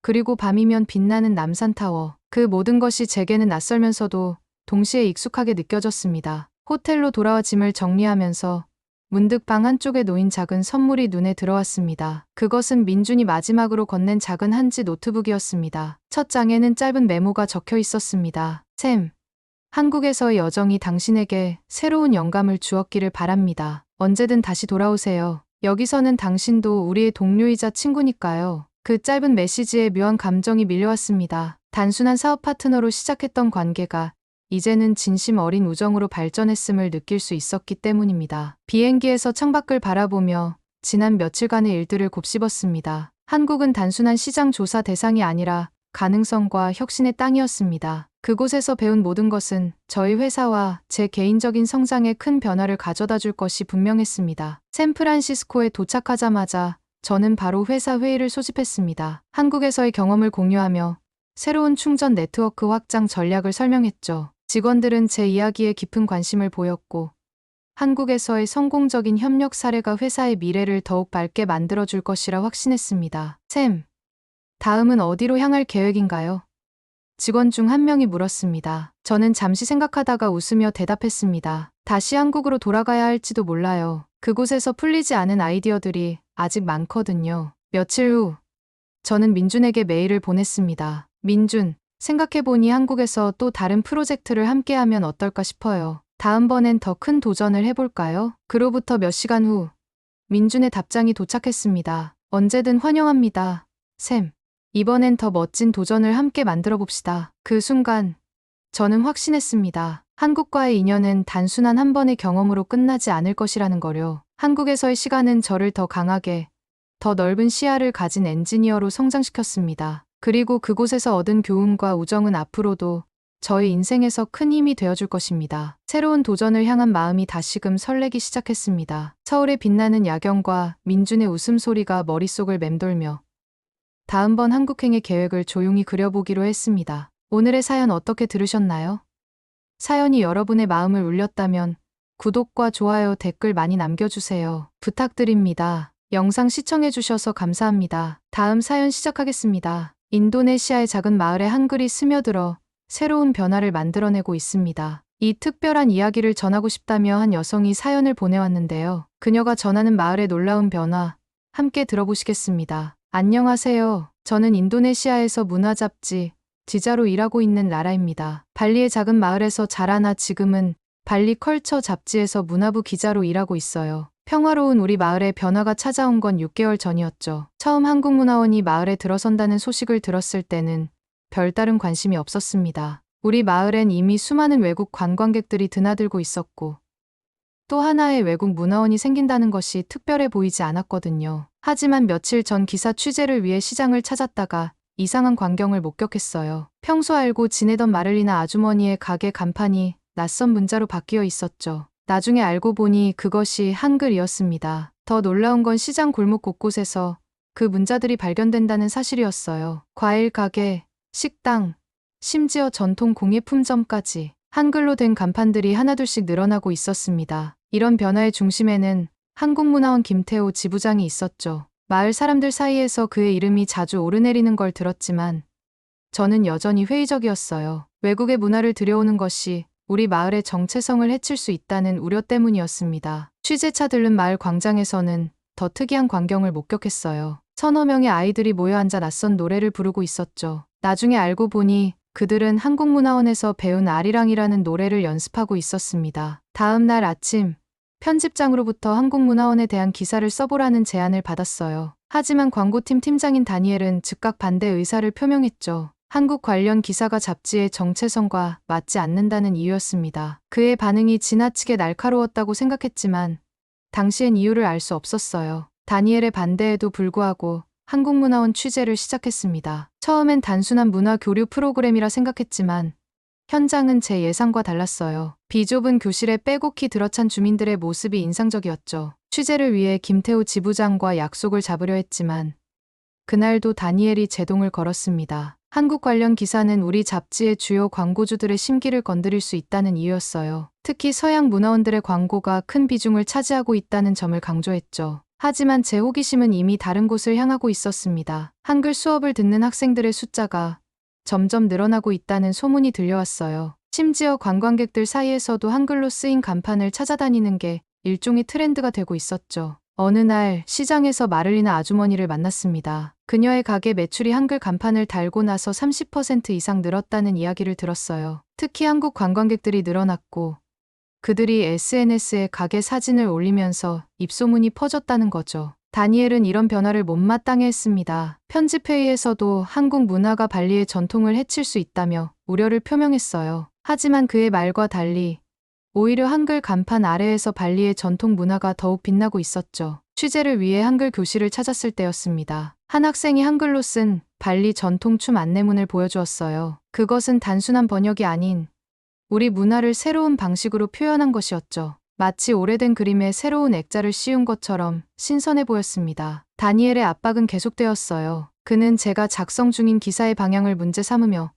그리고 밤이면 빛나는 남산타워. 그 모든 것이 제게는 낯설면서도 동시에 익숙하게 느껴졌습니다. 호텔로 돌아와 짐을 정리하면서 문득 방 한쪽에 놓인 작은 선물이 눈에 들어왔습니다. 그것은 민준이 마지막으로 건넨 작은 한지 노트북이었습니다. 첫 장에는 짧은 메모가 적혀 있었습니다. 샘, 한국에서의 여정이 당신에게 새로운 영감을 주었기를 바랍니다. 언제든 다시 돌아오세요. 여기서는 당신도 우리의 동료이자 친구니까요. 그 짧은 메시지에 묘한 감정이 밀려왔습니다. 단순한 사업 파트너로 시작했던 관계가 이제는 진심 어린 우정으로 발전했음을 느낄 수 있었기 때문입니다. 비행기에서 창밖을 바라보며 지난 며칠간의 일들을 곱씹었습니다. 한국은 단순한 시장 조사 대상이 아니라 가능성과 혁신의 땅이었습니다. 그곳에서 배운 모든 것은 저희 회사와 제 개인적인 성장에 큰 변화를 가져다 줄 것이 분명했습니다. 샌프란시스코에 도착하자마자 저는 바로 회사 회의를 소집했습니다. 한국에서의 경험을 공유하며 새로운 충전 네트워크 확장 전략을 설명했죠. 직원들은 제 이야기에 깊은 관심을 보였고 한국에서의 성공적인 협력 사례가 회사의 미래를 더욱 밝게 만들어줄 것이라 확신했습니다. 샘, 다음은 어디로 향할 계획인가요? 직원 중 한 명이 물었습니다. 저는 잠시 생각하다가 웃으며 대답했습니다. 다시 한국으로 돌아가야 할지도 몰라요. 그곳에서 풀리지 않은 아이디어들이 아직 많거든요. 며칠 후, 저는 민준에게 메일을 보냈습니다. 민준, 생각해보니 한국에서 또 다른 프로젝트를 함께하면 어떨까 싶어요. 다음번엔 더 큰 도전을 해볼까요? 그로부터 몇 시간 후, 민준의 답장이 도착했습니다. 언제든 환영합니다. 샘, 이번엔 더 멋진 도전을 함께 만들어 봅시다. 그 순간, 저는 확신했습니다. 한국과의 인연은 단순한 한 번의 경험으로 끝나지 않을 것이라는 거요. 한국에서의 시간은 저를 더 강하게, 더 넓은 시야를 가진 엔지니어로 성장시켰습니다. 그리고 그곳에서 얻은 교훈과 우정은 앞으로도 저의 인생에서 큰 힘이 되어줄 것입니다. 새로운 도전을 향한 마음이 다시금 설레기 시작했습니다. 서울의 빛나는 야경과 민준의 웃음소리가 머릿속을 맴돌며 다음번 한국행의 계획을 조용히 그려보기로 했습니다. 오늘의 사연 어떻게 들으셨나요? 사연이 여러분의 마음을 울렸다면 구독과 좋아요, 댓글 많이 남겨주세요. 부탁드립니다. 영상 시청해주셔서 감사합니다. 다음 사연 시작하겠습니다. 인도네시아의 작은 마을에 한글이 스며들어 새로운 변화를 만들어내고 있습니다. 이 특별한 이야기를 전하고 싶다며 한 여성이 사연을 보내왔는데요. 그녀가 전하는 마을의 놀라운 변화, 함께 들어보시겠습니다. 안녕하세요. 저는 인도네시아에서 문화잡지, 지자로 일하고 있는 라라입니다. 발리의 작은 마을에서 자라나 지금은 발리 컬처 잡지에서 문화부 기자로 일하고 있어요. 평화로운 우리 마을에 변화가 찾아온 건 6개월 전이었죠. 처음 한국문화원이 마을에 들어선다는 소식을 들었을 때는 별다른 관심이 없었습니다. 우리 마을엔 이미 수많은 외국 관광객들이 드나들고 있었고 또 하나의 외국 문화원이 생긴다는 것이 특별해 보이지 않았거든요. 하지만 며칠 전 기사 취재를 위해 시장을 찾았다가 이상한 광경을 목격했어요. 평소 알고 지내던 마를리나 아주머니의 가게 간판이 낯선 문자로 바뀌어 있었죠. 나중에 알고 보니 그것이 한글이었습니다. 더 놀라운 건 시장 골목 곳곳에서 그 문자들이 발견된다는 사실이었어요. 과일 가게, 식당, 심지어 전통 공예품점까지 한글로 된 간판들이 하나둘씩 늘어나고 있었습니다. 이런 변화의 중심에는 한국문화원 김태호 지부장이 있었죠. 마을 사람들 사이에서 그의 이름이 자주 오르내리는 걸 들었지만 저는 여전히 회의적이었어요. 외국의 문화를 들여오는 것이 우리 마을의 정체성을 해칠 수 있다는 우려 때문이었습니다. 취재차 들른 마을 광장에서는 더 특이한 광경을 목격했어요. 서너 명의 아이들이 모여 앉아 낯선 노래를 부르고 있었죠. 나중에 알고 보니 그들은 한국문화원에서 배운 아리랑이라는 노래를 연습하고 있었습니다. 다음 날 아침, 편집장으로부터 한국문화원에 대한 기사를 써보라는 제안을 받았어요. 하지만 광고팀 팀장인 다니엘은 즉각 반대 의사를 표명했죠. 한국 관련 기사가 잡지의 정체성과 맞지 않는다는 이유였습니다. 그의 반응이 지나치게 날카로웠다고 생각했지만 당시엔 이유를 알 수 없었어요. 다니엘의 반대에도 불구하고 한국문화원 취재를 시작했습니다. 처음엔 단순한 문화 교류 프로그램이라 생각했지만 현장은 제 예상과 달랐어요. 비좁은 교실에 빼곡히 들어찬 주민들의 모습이 인상적이었죠. 취재를 위해 김태우 지부장과 약속을 잡으려 했지만 그날도 다니엘이 제동을 걸었습니다. 한국 관련 기사는 우리 잡지의 주요 광고주들의 심기를 건드릴 수 있다는 이유였어요. 특히 서양 문화원들의 광고가 큰 비중을 차지하고 있다는 점을 강조했죠. 하지만 제 호기심은 이미 다른 곳을 향하고 있었습니다. 한글 수업을 듣는 학생들의 숫자가 점점 늘어나고 있다는 소문이 들려왔어요. 심지어 관광객들 사이에서도 한글로 쓰인 간판을 찾아다니는 게 일종의 트렌드가 되고 있었죠. 어느 날 시장에서 마를리나 아주머니를 만났습니다. 그녀의 가게 매출이 한글 간판을 달고 나서 30% 이상 늘었다는 이야기를 들었어요. 특히 한국 관광객들이 늘어났고 그들이 SNS에 가게 사진을 올리면서 입소문이 퍼졌다는 거죠. 다니엘은 이런 변화를 못마땅해 했습니다. 편집회의에서도 한국 문화가 발리의 전통을 해칠 수 있다며 우려를 표명했어요. 하지만 그의 말과 달리 오히려 한글 간판 아래에서 발리의 전통 문화가 더욱 빛나고 있었죠. 취재를 위해 한글 교실을 찾았을 때였습니다. 한 학생이 한글로 쓴 발리 전통춤 안내문을 보여주었어요. 그것은 단순한 번역이 아닌 우리 문화를 새로운 방식으로 표현한 것이었죠. 마치 오래된 그림에 새로운 액자를 씌운 것처럼 신선해 보였습니다. 다니엘의 압박은 계속되었어요. 그는 제가 작성 중인 기사의 방향을 문제 삼으며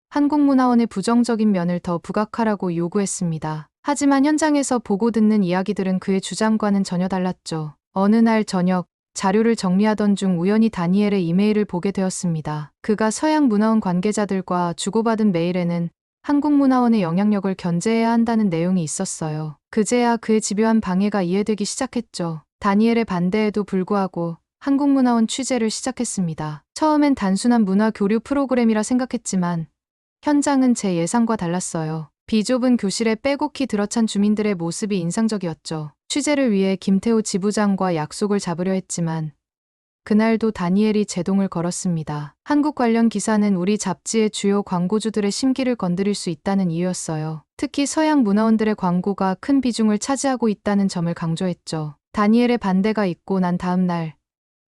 한국문화원의 부정적인 면을 더 부각하라고 요구했습니다. 하지만 현장에서 보고 듣는 이야기들은 그의 주장과는 전혀 달랐죠. 어느 날 저녁, 자료를 정리하던 중 우연히 다니엘의 이메일을 보게 되었습니다. 그가 서양 문화원 관계자들과 주고받은 메일에는 한국문화원의 영향력을 견제해야 한다는 내용이 있었어요. 그제야 그의 집요한 방해가 이해되기 시작했죠. 다니엘의 반대에도 불구하고 한국문화원 취재를 시작했습니다. 처음엔 단순한 문화 교류 프로그램이라 생각했지만 현장은 제 예상과 달랐어요. 비좁은 교실에 빼곡히 들어찬 주민들의 모습이 인상적이었죠. 취재를 위해 김태우 지부장과 약속을 잡으려 했지만 그날도 다니엘이 제동을 걸었습니다. 한국 관련 기사는 우리 잡지의 주요 광고주들의 심기를 건드릴 수 있다는 이유였어요. 특히 서양 문화원들의 광고가 큰 비중을 차지하고 있다는 점을 강조했죠. 다니엘의 반대가 있고 난 다음 날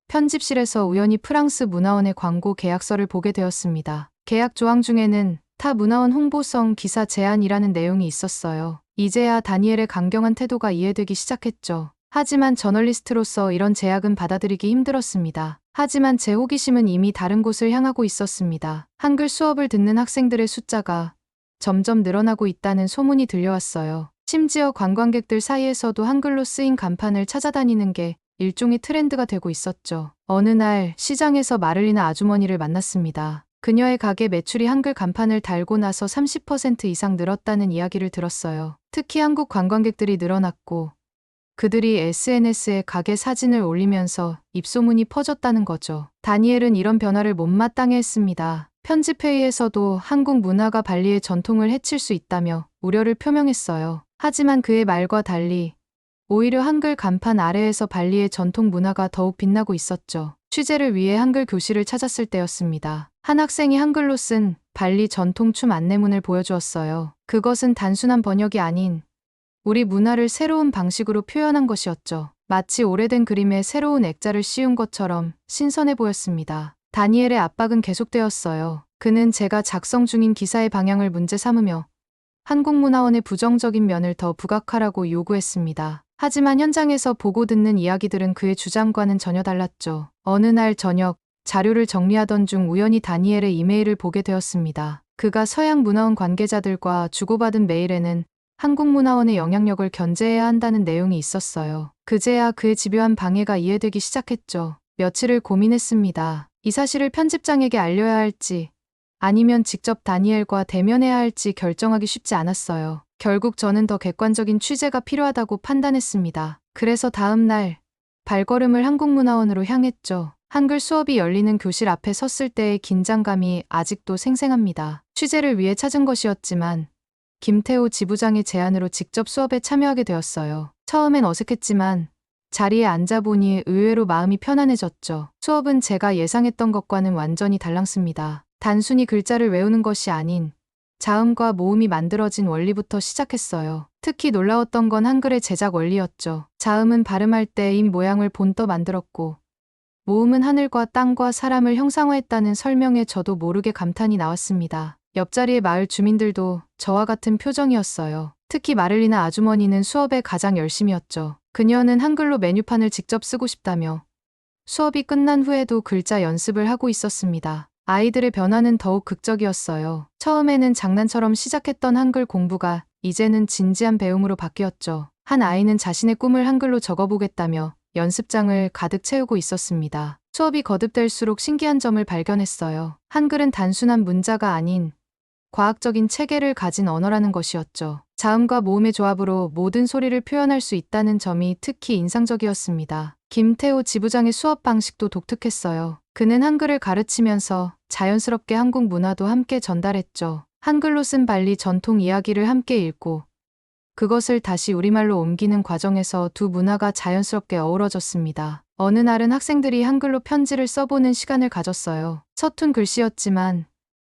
편집실에서 우연히 프랑스 문화원의 광고 계약서를 보게 되었습니다. 계약 조항 중에는 타 문화원 홍보성 기사 제안이라는 내용이 있었어요. 이제야 다니엘의 강경한 태도가 이해되기 시작했죠. 하지만 저널리스트로서 이런 제약은 받아들이기 힘들었습니다. 하지만 제 호기심은 이미 다른 곳을 향하고 있었습니다. 한글 수업을 듣는 학생들의 숫자가 점점 늘어나고 있다는 소문이 들려왔어요. 심지어 관광객들 사이에서도 한글로 쓰인 간판을 찾아다니는 게 일종의 트렌드가 되고 있었죠. 어느 날 시장에서 마를리나 아주머니를 만났습니다. 그녀의 가게 매출이 한글 간판을 달고 나서 30% 이상 늘었다는 이야기를 들었어요. 특히 한국 관광객들이 늘어났고 그들이 SNS에 가게 사진을 올리면서 입소문이 퍼졌다는 거죠. 다니엘은 이런 변화를 못마땅해 했습니다. 편집회의에서도 한국 문화가 발리의 전통을 해칠 수 있다며 우려를 표명했어요. 하지만 그의 말과 달리 오히려 한글 간판 아래에서 발리의 전통 문화가 더욱 빛나고 있었죠. 취재를 위해 한글 교실을 찾았을 때였습니다. 한 학생이 한글로 쓴 발리 전통춤 안내문을 보여주었어요. 그것은 단순한 번역이 아닌 우리 문화를 새로운 방식으로 표현한 것이었죠. 마치 오래된 그림에 새로운 액자를 씌운 것처럼 신선해 보였습니다. 다니엘의 압박은 계속되었어요. 그는 제가 작성 중인 기사의 방향을 문제 삼으며 한국문화원의 부정적인 면을 더 부각하라고 요구했습니다. 하지만 현장에서 보고 듣는 이야기들은 그의 주장과는 전혀 달랐죠. 어느 날 저녁, 자료를 정리하던 중 우연히 다니엘의 이메일을 보게 되었습니다. 그가 서양 문화원 관계자들과 주고받은 메일에는 한국문화원의 영향력을 견제해야 한다는 내용이 있었어요. 그제야 그의 집요한 방해가 이해되기 시작했죠. 며칠을 고민했습니다. 이 사실을 편집장에게 알려야 할지 아니면 직접 다니엘과 대면해야 할지 결정하기 쉽지 않았어요. 결국 저는 더 객관적인 취재가 필요하다고 판단했습니다. 그래서 다음 날 발걸음을 한국문화원으로 향했죠. 한글 수업이 열리는 교실 앞에 섰을 때의 긴장감이 아직도 생생합니다. 취재를 위해 찾은 것이었지만 김태호 지부장의 제안으로 직접 수업에 참여하게 되었어요. 처음엔 어색했지만 자리에 앉아보니 의외로 마음이 편안해졌죠. 수업은 제가 예상했던 것과는 완전히 달랐습니다. 단순히 글자를 외우는 것이 아닌 자음과 모음이 만들어진 원리부터 시작했어요. 특히 놀라웠던 건 한글의 제작 원리였죠. 자음은 발음할 때 입 모양을 본떠 만들었고 모음은 하늘과 땅과 사람을 형상화했다는 설명에 저도 모르게 감탄이 나왔습니다. 옆자리의 마을 주민들도 저와 같은 표정이었어요. 특히 마를리나 아주머니는 수업에 가장 열심이었죠. 그녀는 한글로 메뉴판을 직접 쓰고 싶다며 수업이 끝난 후에도 글자 연습을 하고 있었습니다. 아이들의 변화는 더욱 극적이었어요. 처음에는 장난처럼 시작했던 한글 공부가 이제는 진지한 배움으로 바뀌었죠. 한 아이는 자신의 꿈을 한글로 적어보겠다며 연습장을 가득 채우고 있었습니다. 수업이 거듭될수록 신기한 점을 발견했어요. 한글은 단순한 문자가 아닌 과학적인 체계를 가진 언어라는 것이었죠. 자음과 모음의 조합으로 모든 소리를 표현할 수 있다는 점이 특히 인상적이었습니다. 김태호 지부장의 수업 방식도 독특했어요. 그는 한글을 가르치면서 자연스럽게 한국 문화도 함께 전달했죠. 한글로 쓴 발리 전통 이야기를 함께 읽고 그것을 다시 우리말로 옮기는 과정에서 두 문화가 자연스럽게 어우러졌습니다. 어느 날은 학생들이 한글로 편지를 써보는 시간을 가졌어요. 서툰 글씨였지만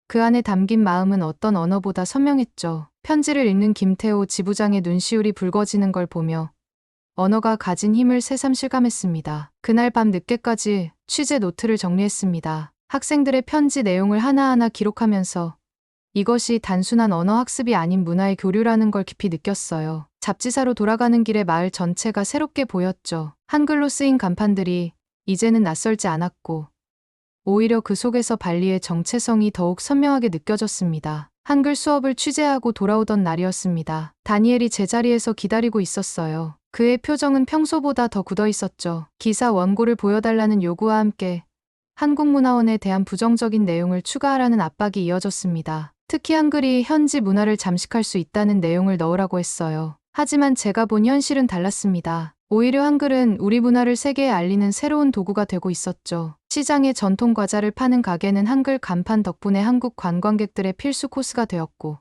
그 안에 담긴 마음은 어떤 언어보다 선명했죠. 편지를 읽는 김태호 지부장의 눈시울이 붉어지는 걸 보며 언어가 가진 힘을 새삼 실감했습니다. 그날 밤 늦게까지 취재 노트를 정리했습니다. 학생들의 편지 내용을 하나하나 기록하면서 이것이 단순한 언어 학습이 아닌 문화의 교류라는 걸 깊이 느꼈어요. 잡지사로 돌아가는 길에 마을 전체가 새롭게 보였죠. 한글로 쓰인 간판들이 이제는 낯설지 않았고 오히려 그 속에서 발리의 정체성이 더욱 선명하게 느껴졌습니다. 한글 수업을 취재하고 돌아오던 날이었습니다. 다니엘이 제자리에서 기다리고 있었어요. 그의 표정은 평소보다 더 굳어 있었죠. 기사 원고를 보여달라는 요구와 함께 한국문화원에 대한 부정적인 내용을 추가하라는 압박이 이어졌습니다. 특히 한글이 현지 문화를 잠식할 수 있다는 내용을 넣으라고 했어요. 하지만 제가 본 현실은 달랐습니다. 오히려 한글은 우리 문화를 세계에 알리는 새로운 도구가 되고 있었죠. 시장에 전통 과자를 파는 가게는 한글 간판 덕분에 한국 관광객들의 필수 코스가 되었고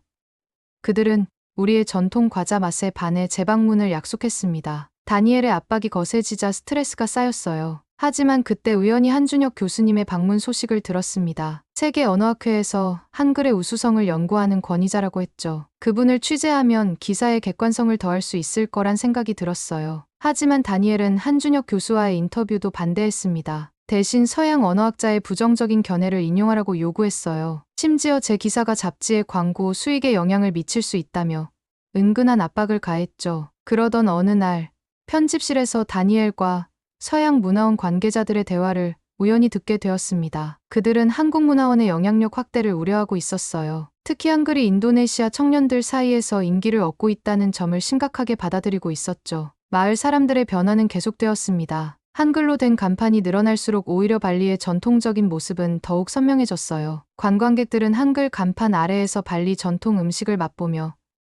그들은 우리의 전통 과자 맛에 반해 재방문을 약속했습니다. 다니엘의 압박이 거세지자 스트레스가 쌓였어요. 하지만 그때 우연히 한준혁 교수님의 방문 소식을 들었습니다. 세계언어학회에서 한글의 우수성을 연구하는 권위자라고 했죠. 그분을 취재하면 기사의 객관성을 더할 수 있을 거란 생각이 들었어요. 하지만 다니엘은 한준혁 교수와의 인터뷰도 반대했습니다. 대신 서양 언어학자의 부정적인 견해를 인용하라고 요구했어요. 심지어 제 기사가 잡지의 광고 수익에 영향을 미칠 수 있다며 은근한 압박을 가했죠. 그러던 어느 날 편집실에서 다니엘과 서양 문화원 관계자들의 대화를 우연히 듣게 되었습니다. 그들은 한국문화원의 영향력 확대를 우려하고 있었어요. 특히 한글이 인도네시아 청년들 사이에서 인기를 얻고 있다는 점을 심각하게 받아들이고 있었죠. 마을 사람들의 변화는 계속되었습니다. 한글로 된 간판이 늘어날수록 오히려 발리의 전통적인 모습은 더욱 선명해졌어요. 관광객들은 한글 간판 아래에서 발리 전통 음식을 맛보며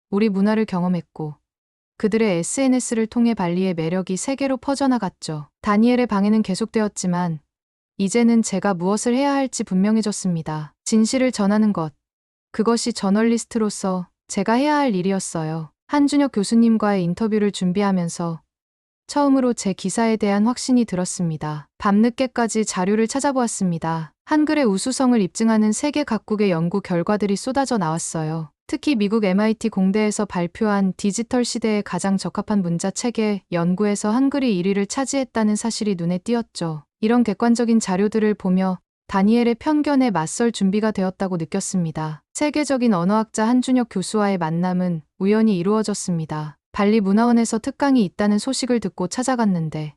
우리 문화를 경험했고 그들의 SNS를 통해 발리의 매력이 세계로 퍼져나갔죠. 다니엘의 방해는 계속되었지만 이제는 제가 무엇을 해야 할지 분명해졌습니다. 진실을 전하는 것. 그것이 저널리스트로서 제가 해야 할 일이었어요. 한준혁 교수님과의 인터뷰를 준비하면서 처음으로 제 기사에 대한 확신이 들었습니다. 밤늦게까지 자료를 찾아보았습니다. 한글의 우수성을 입증하는 세계 각국의 연구 결과들이 쏟아져 나왔어요. 특히 미국 MIT 공대에서 발표한 디지털 시대에 가장 적합한 문자 체계 연구에서 한글이 1위를 차지했다는 사실이 눈에 띄었죠. 이런 객관적인 자료들을 보며 다니엘의 편견에 맞설 준비가 되었다고 느꼈습니다. 세계적인 언어학자 한준혁 교수와의 만남은 우연히 이루어졌습니다. 발리 문화원에서 특강이 있다는 소식을 듣고 찾아갔는데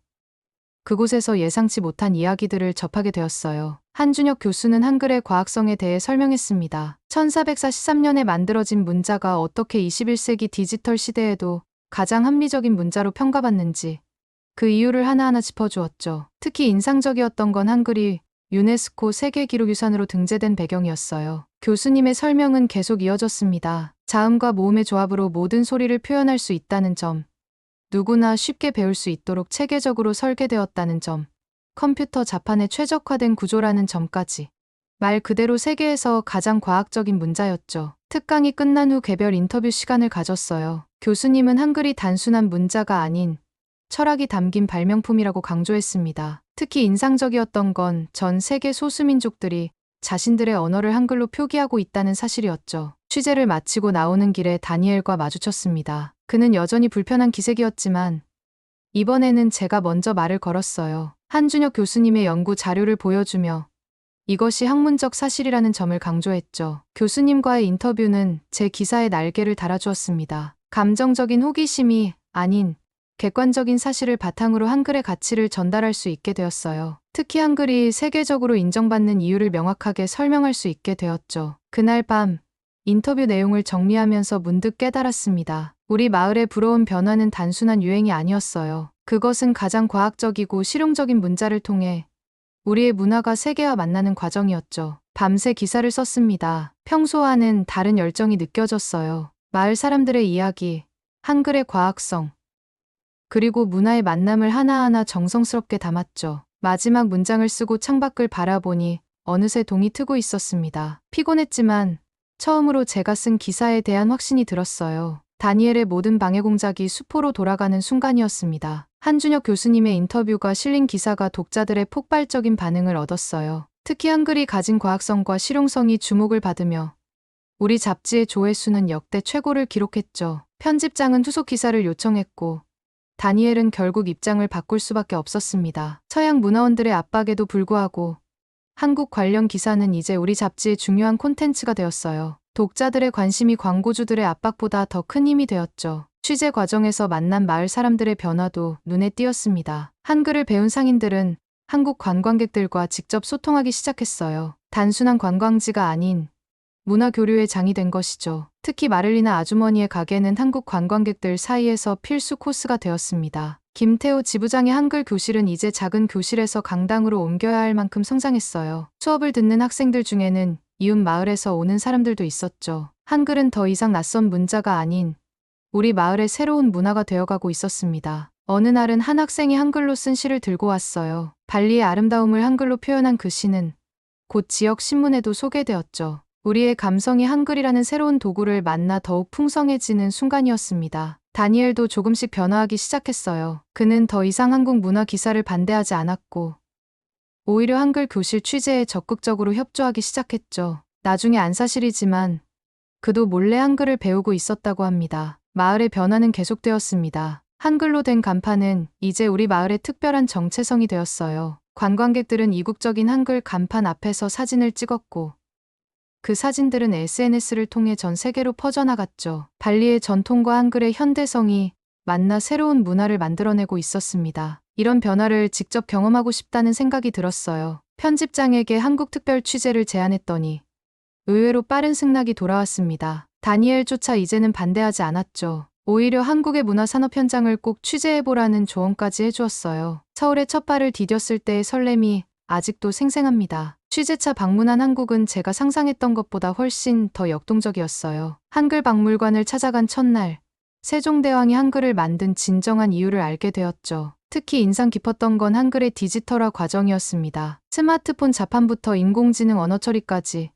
그곳에서 예상치 못한 이야기들을 접하게 되었어요. 한준혁 교수는 한글의 과학성에 대해 설명했습니다. 1443년에 만들어진 문자가 어떻게 21세기 디지털 시대에도 가장 합리적인 문자로 평가받는지 그 이유를 하나하나 짚어주었죠. 특히 인상적이었던 건 한글이 유네스코 세계기록유산으로 등재된 배경이었어요. 교수님의 설명은 계속 이어졌습니다. 자음과 모음의 조합으로 모든 소리를 표현할 수 있다는 점, 누구나 쉽게 배울 수 있도록 체계적으로 설계되었다는 점, 컴퓨터 자판에 최적화된 구조라는 점까지. 말 그대로 세계에서 가장 과학적인 문자였죠. 특강이 끝난 후 개별 인터뷰 시간을 가졌어요. 교수님은 한글이 단순한 문자가 아닌 철학이 담긴 발명품이라고 강조했습니다. 특히 인상적이었던 건 전 세계 소수민족들이 자신들의 언어를 한글로 표기하고 있다는 사실이었죠. 취재를 마치고 나오는 길에 다니엘과 마주쳤습니다. 그는 여전히 불편한 기색이었지만 이번에는 제가 먼저 말을 걸었어요. 한준혁 교수님의 연구 자료를 보여주며 이것이 학문적 사실이라는 점을 강조했죠. 교수님과의 인터뷰는 제 기사에 날개를 달아주었습니다. 감정적인 호기심이 아닌 객관적인 사실을 바탕으로 한글의 가치를 전달할 수 있게 되었어요. 특히 한글이 세계적으로 인정받는 이유를 명확하게 설명할 수 있게 되었죠. 그날 밤 인터뷰 내용을 정리하면서 문득 깨달았습니다. 우리 마을의 부러운 변화는 단순한 유행이 아니었어요. 그것은 가장 과학적이고 실용적인 문자를 통해 우리의 문화가 세계와 만나는 과정이었죠. 밤새 기사를 썼습니다. 평소와는 다른 열정이 느껴졌어요. 마을 사람들의 이야기, 한글의 과학성, 그리고 문화의 만남을 하나하나 정성스럽게 담았죠. 마지막 문장을 쓰고 창밖을 바라보니 어느새 동이 트고 있었습니다. 피곤했지만 처음으로 제가 쓴 기사에 대한 확신이 들었어요. 다니엘의 모든 방해 공작이 수포로 돌아가는 순간이었습니다. 한준혁 교수님의 인터뷰가 실린 기사가 독자들의 폭발적인 반응을 얻었어요. 특히 한글이 가진 과학성과 실용성이 주목을 받으며 우리 잡지의 조회수는 역대 최고를 기록했죠. 편집장은 후속 기사를 요청했고 다니엘은 결국 입장을 바꿀 수밖에 없었습니다. 서양 문화원들의 압박에도 불구하고 한국 관련 기사는 이제 우리 잡지의 중요한 콘텐츠가 되었어요. 독자들의 관심이 광고주들의 압박보다 더 큰 힘이 되었죠. 취재 과정에서 만난 마을 사람들의 변화도 눈에 띄었습니다. 한글을 배운 상인들은 한국 관광객들과 직접 소통하기 시작했어요. 단순한 관광지가 아닌 문화 교류의 장이 된 것이죠. 특히 마를리나 아주머니의 가게는 한국 관광객들 사이에서 필수 코스가 되었습니다. 김태호 지부장의 한글 교실은 이제 작은 교실에서 강당으로 옮겨야 할 만큼 성장했어요. 수업을 듣는 학생들 중에는 이웃 마을에서 오는 사람들도 있었죠. 한글은 더 이상 낯선 문자가 아닌 우리 마을의 새로운 문화가 되어가고 있었습니다. 어느 날은 한 학생이 한글로 쓴 시를 들고 왔어요. 발리의 아름다움을 한글로 표현한 그 시는 곧 지역 신문에도 소개되었죠. 우리의 감성이 한글이라는 새로운 도구를 만나 더욱 풍성해지는 순간이었습니다. 다니엘도 조금씩 변화하기 시작했어요. 그는 더 이상 한국 문화 기사를 반대하지 않았고 오히려 한글 교실 취재에 적극적으로 협조하기 시작했죠. 나중에 안 사실이지만 그도 몰래 한글을 배우고 있었다고 합니다. 마을의 변화는 계속되었습니다. 한글로 된 간판은 이제 우리 마을의 특별한 정체성이 되었어요. 관광객들은 이국적인 한글 간판 앞에서 사진을 찍었고 그 사진들은 SNS를 통해 전 세계로 퍼져나갔죠. 발리의 전통과 한글의 현대성이 만나 새로운 문화를 만들어내고 있었습니다. 이런 변화를 직접 경험하고 싶다는 생각이 들었어요. 편집장에게 한국 특별 취재를 제안했더니 의외로 빠른 승낙이 돌아왔습니다. 다니엘조차 이제는 반대하지 않았죠. 오히려 한국의 문화산업 현장을 꼭 취재해보라는 조언까지 해주었어요. 서울에 첫 발을 디뎠을 때의 설렘이 아직도 생생합니다. 취재차 방문한 한국은 제가 상상했던 것보다 훨씬 더 역동적이었어요. 한글 박물관을 찾아간 첫날, 세종대왕이 한글을 만든 진정한 이유를 알게 되었죠. 특히 인상 깊었던 건 한글의 디지털화 과정이었습니다. 스마트폰 자판부터 인공지능 언어 처리까지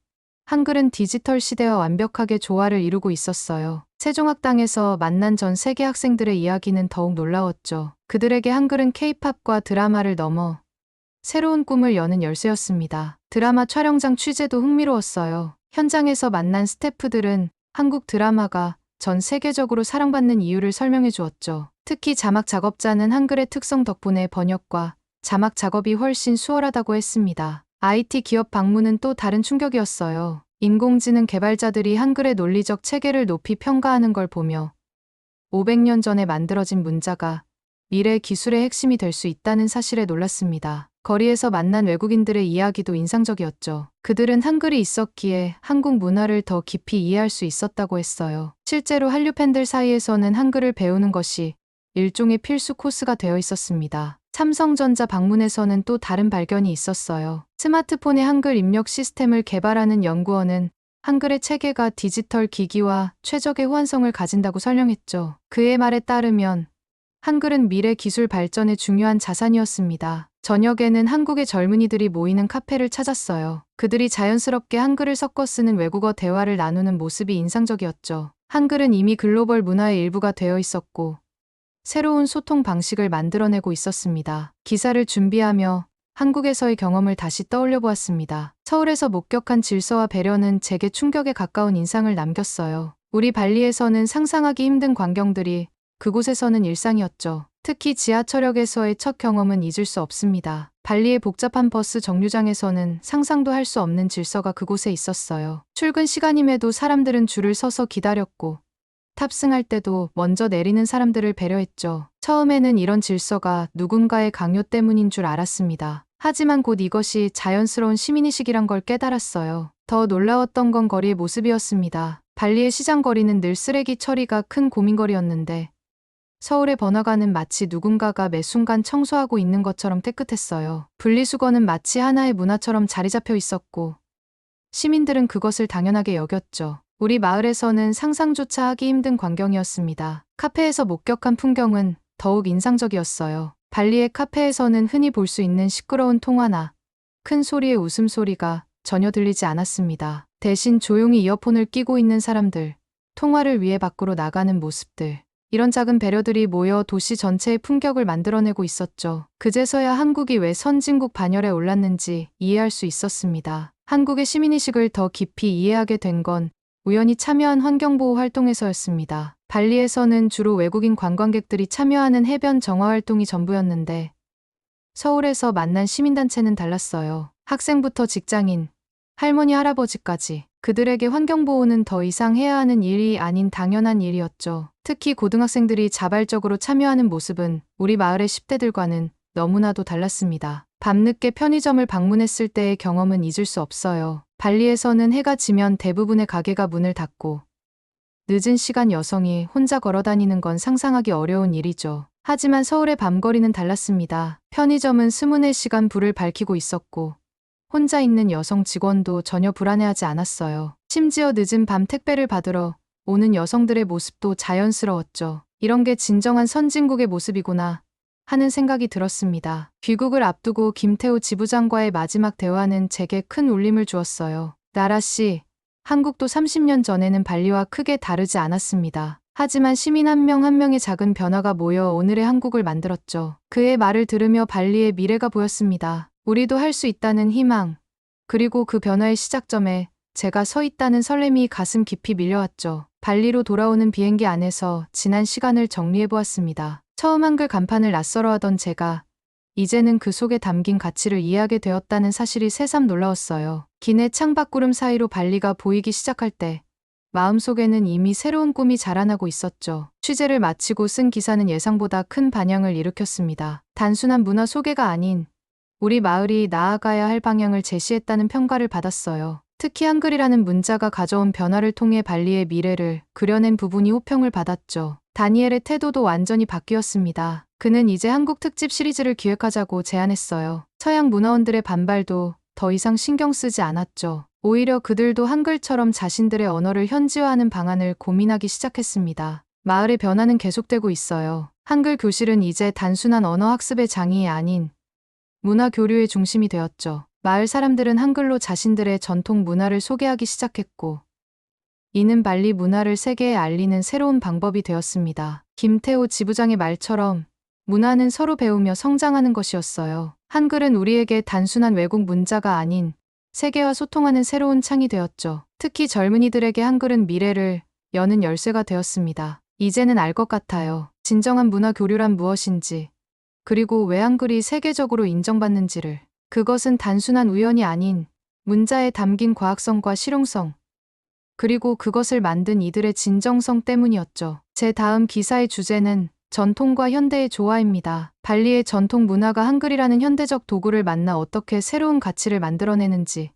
한글은 디지털 시대와 완벽하게 조화를 이루고 있었어요. 세종학당에서 만난 전 세계 학생들의 이야기는 더욱 놀라웠죠. 그들에게 한글은 K-팝과 드라마를 넘어 새로운 꿈을 여는 열쇠였습니다. 드라마 촬영장 취재도 흥미로웠어요. 현장에서 만난 스태프들은 한국 드라마가 전 세계적으로 사랑받는 이유를 설명해 주었죠. 특히 자막 작업자는 한글의 특성 덕분에 번역과 자막 작업이 훨씬 수월하다고 했습니다. IT 기업 방문은 또 다른 충격이었어요. 인공지능 개발자들이 한글의 논리적 체계를 높이 평가하는 걸 보며 500년 전에 만들어진 문자가 미래 기술의 핵심이 될 수 있다는 사실에 놀랐습니다. 거리에서 만난 외국인들의 이야기도 인상적이었죠. 그들은 한글이 있었기에 한국 문화를 더 깊이 이해할 수 있었다고 했어요. 실제로 한류 팬들 사이에서는 한글을 배우는 것이 일종의 필수 코스가 되어 있었습니다. 삼성전자 방문에서는 또 다른 발견이 있었어요. 스마트폰의 한글 입력 시스템을 개발하는 연구원은 한글의 체계가 디지털 기기와 최적의 호환성을 가진다고 설명했죠. 그의 말에 따르면 한글은 미래 기술 발전의 중요한 자산이었습니다. 저녁에는 한국의 젊은이들이 모이는 카페를 찾았어요. 그들이 자연스럽게 한글을 섞어 쓰는 외국어 대화를 나누는 모습이 인상적이었죠. 한글은 이미 글로벌 문화의 일부가 되어 있었고 새로운 소통 방식을 만들어내고 있었습니다. 기사를 준비하며 한국에서의 경험을 다시 떠올려 보았습니다. 서울에서 목격한 질서와 배려는 제게 충격에 가까운 인상을 남겼어요. 우리 발리에서는 상상하기 힘든 광경들이 그곳에서는 일상이었죠. 특히 지하철역에서의 첫 경험은 잊을 수 없습니다. 발리의 복잡한 버스 정류장에서는 상상도 할 수 없는 질서가 그곳에 있었어요. 출근 시간임에도 사람들은 줄을 서서 기다렸고 탑승할 때도 먼저 내리는 사람들을 배려했죠. 처음에는 이런 질서가 누군가의 강요 때문인 줄 알았습니다. 하지만 곧 이것이 자연스러운 시민의식이란 걸 깨달았어요. 더 놀라웠던 건 거리의 모습이었습니다. 발리의 시장 거리는 늘 쓰레기 처리가 큰 고민거리였는데 서울의 번화가는 마치 누군가가 매 순간 청소하고 있는 것처럼 깨끗했어요. 분리수거는 마치 하나의 문화처럼 자리 잡혀 있었고 시민들은 그것을 당연하게 여겼죠. 우리 마을에서는 상상조차 하기 힘든 광경이었습니다. 카페에서 목격한 풍경은 더욱 인상적이었어요. 발리의 카페에서는 흔히 볼 수 있는 시끄러운 통화나 큰 소리의 웃음소리가 전혀 들리지 않았습니다. 대신 조용히 이어폰을 끼고 있는 사람들, 통화를 위해 밖으로 나가는 모습들, 이런 작은 배려들이 모여 도시 전체의 품격을 만들어내고 있었죠. 그제서야 한국이 왜 선진국 반열에 올랐는지 이해할 수 있었습니다. 한국의 시민의식을 더 깊이 이해하게 된 건 우연히 참여한 환경보호 활동에서였습니다. 발리에서는 주로 외국인 관광객들이 참여하는 해변 정화 활동이 전부였는데 서울에서 만난 시민단체는 달랐어요. 학생부터 직장인, 할머니 할아버지까지 그들에게 환경보호는 더 이상 해야 하는 일이 아닌 당연한 일이었죠. 특히 고등학생들이 자발적으로 참여하는 모습은 우리 마을의 10대들과는 너무나도 달랐습니다. 밤늦게 편의점을 방문했을 때의 경험은 잊을 수 없어요. 발리에서는 해가 지면 대부분의 가게가 문을 닫고 늦은 시간 여성이 혼자 걸어다니는 건 상상하기 어려운 일이죠. 하지만 서울의 밤거리는 달랐습니다. 편의점은 24시간 불을 밝히고 있었고 혼자 있는 여성 직원도 전혀 불안해하지 않았어요. 심지어 늦은 밤 택배를 받으러 오는 여성들의 모습도 자연스러웠죠. 이런 게 진정한 선진국의 모습이구나 하는 생각이 들었습니다. 귀국을 앞두고 김태우 지부장과의 마지막 대화는 제게 큰 울림을 주었어요. 나라 씨, 한국도 30년 전에는 발리와 크게 다르지 않았습니다. 하지만 시민 한 명 한 명의 작은 변화가 모여 오늘의 한국을 만들었죠. 그의 말을 들으며 발리의 미래가 보였습니다. 우리도 할 수 있다는 희망, 그리고 그 변화의 시작점에 제가 서 있다는 설렘이 가슴 깊이 밀려왔죠. 발리로 돌아오는 비행기 안에서 지난 시간을 정리해보았습니다. 처음 한글 간판을 낯설어 하던 제가 이제는 그 속에 담긴 가치를 이해하게 되었다는 사실이 새삼 놀라웠어요. 기내 창밖구름 사이로 발리가 보이기 시작할 때 마음속에는 이미 새로운 꿈이 자라나고 있었죠. 취재를 마치고 쓴 기사는 예상보다 큰 반향을 일으켰습니다. 단순한 문화 소개가 아닌 우리 마을이 나아가야 할 방향을 제시했다는 평가를 받았어요. 특히 한글이라는 문자가 가져온 변화를 통해 발리의 미래를 그려낸 부분이 호평을 받았죠. 다니엘의 태도도 완전히 바뀌었습니다. 그는 이제 한국 특집 시리즈를 기획하자고 제안했어요. 서양 문화원들의 반발도 더 이상 신경 쓰지 않았죠. 오히려 그들도 한글처럼 자신들의 언어를 현지화하는 방안을 고민하기 시작했습니다. 마을의 변화는 계속되고 있어요. 한글 교실은 이제 단순한 언어 학습의 장이 아닌 문화 교류의 중심이 되었죠. 마을 사람들은 한글로 자신들의 전통 문화를 소개하기 시작했고 이는 발리 문화를 세계에 알리는 새로운 방법이 되었습니다. 김태호 지부장의 말처럼 문화는 서로 배우며 성장하는 것이었어요. 한글은 우리에게 단순한 외국 문자가 아닌 세계와 소통하는 새로운 창이 되었죠. 특히 젊은이들에게 한글은 미래를 여는 열쇠가 되었습니다. 이제는 알 것 같아요. 진정한 문화 교류란 무엇인지, 그리고 왜 한글이 세계적으로 인정받는지를. 그것은 단순한 우연이 아닌 문자에 담긴 과학성과 실용성, 그리고 그것을 만든 이들의 진정성 때문이었죠. 제 다음 기사의 주제는 전통과 현대의 조화입니다. 발리의 전통 문화가 한글이라는 현대적 도구를 만나 어떻게 새로운 가치를 만들어내는지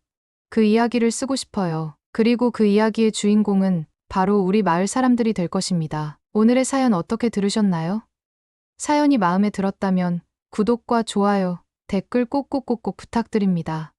그 이야기를 쓰고 싶어요. 그리고 그 이야기의 주인공은 바로 우리 마을 사람들이 될 것입니다. 오늘의 사연 어떻게 들으셨나요? 사연이 마음에 들었다면 구독과 좋아요, 댓글 꼭꼭꼭꼭 부탁드립니다.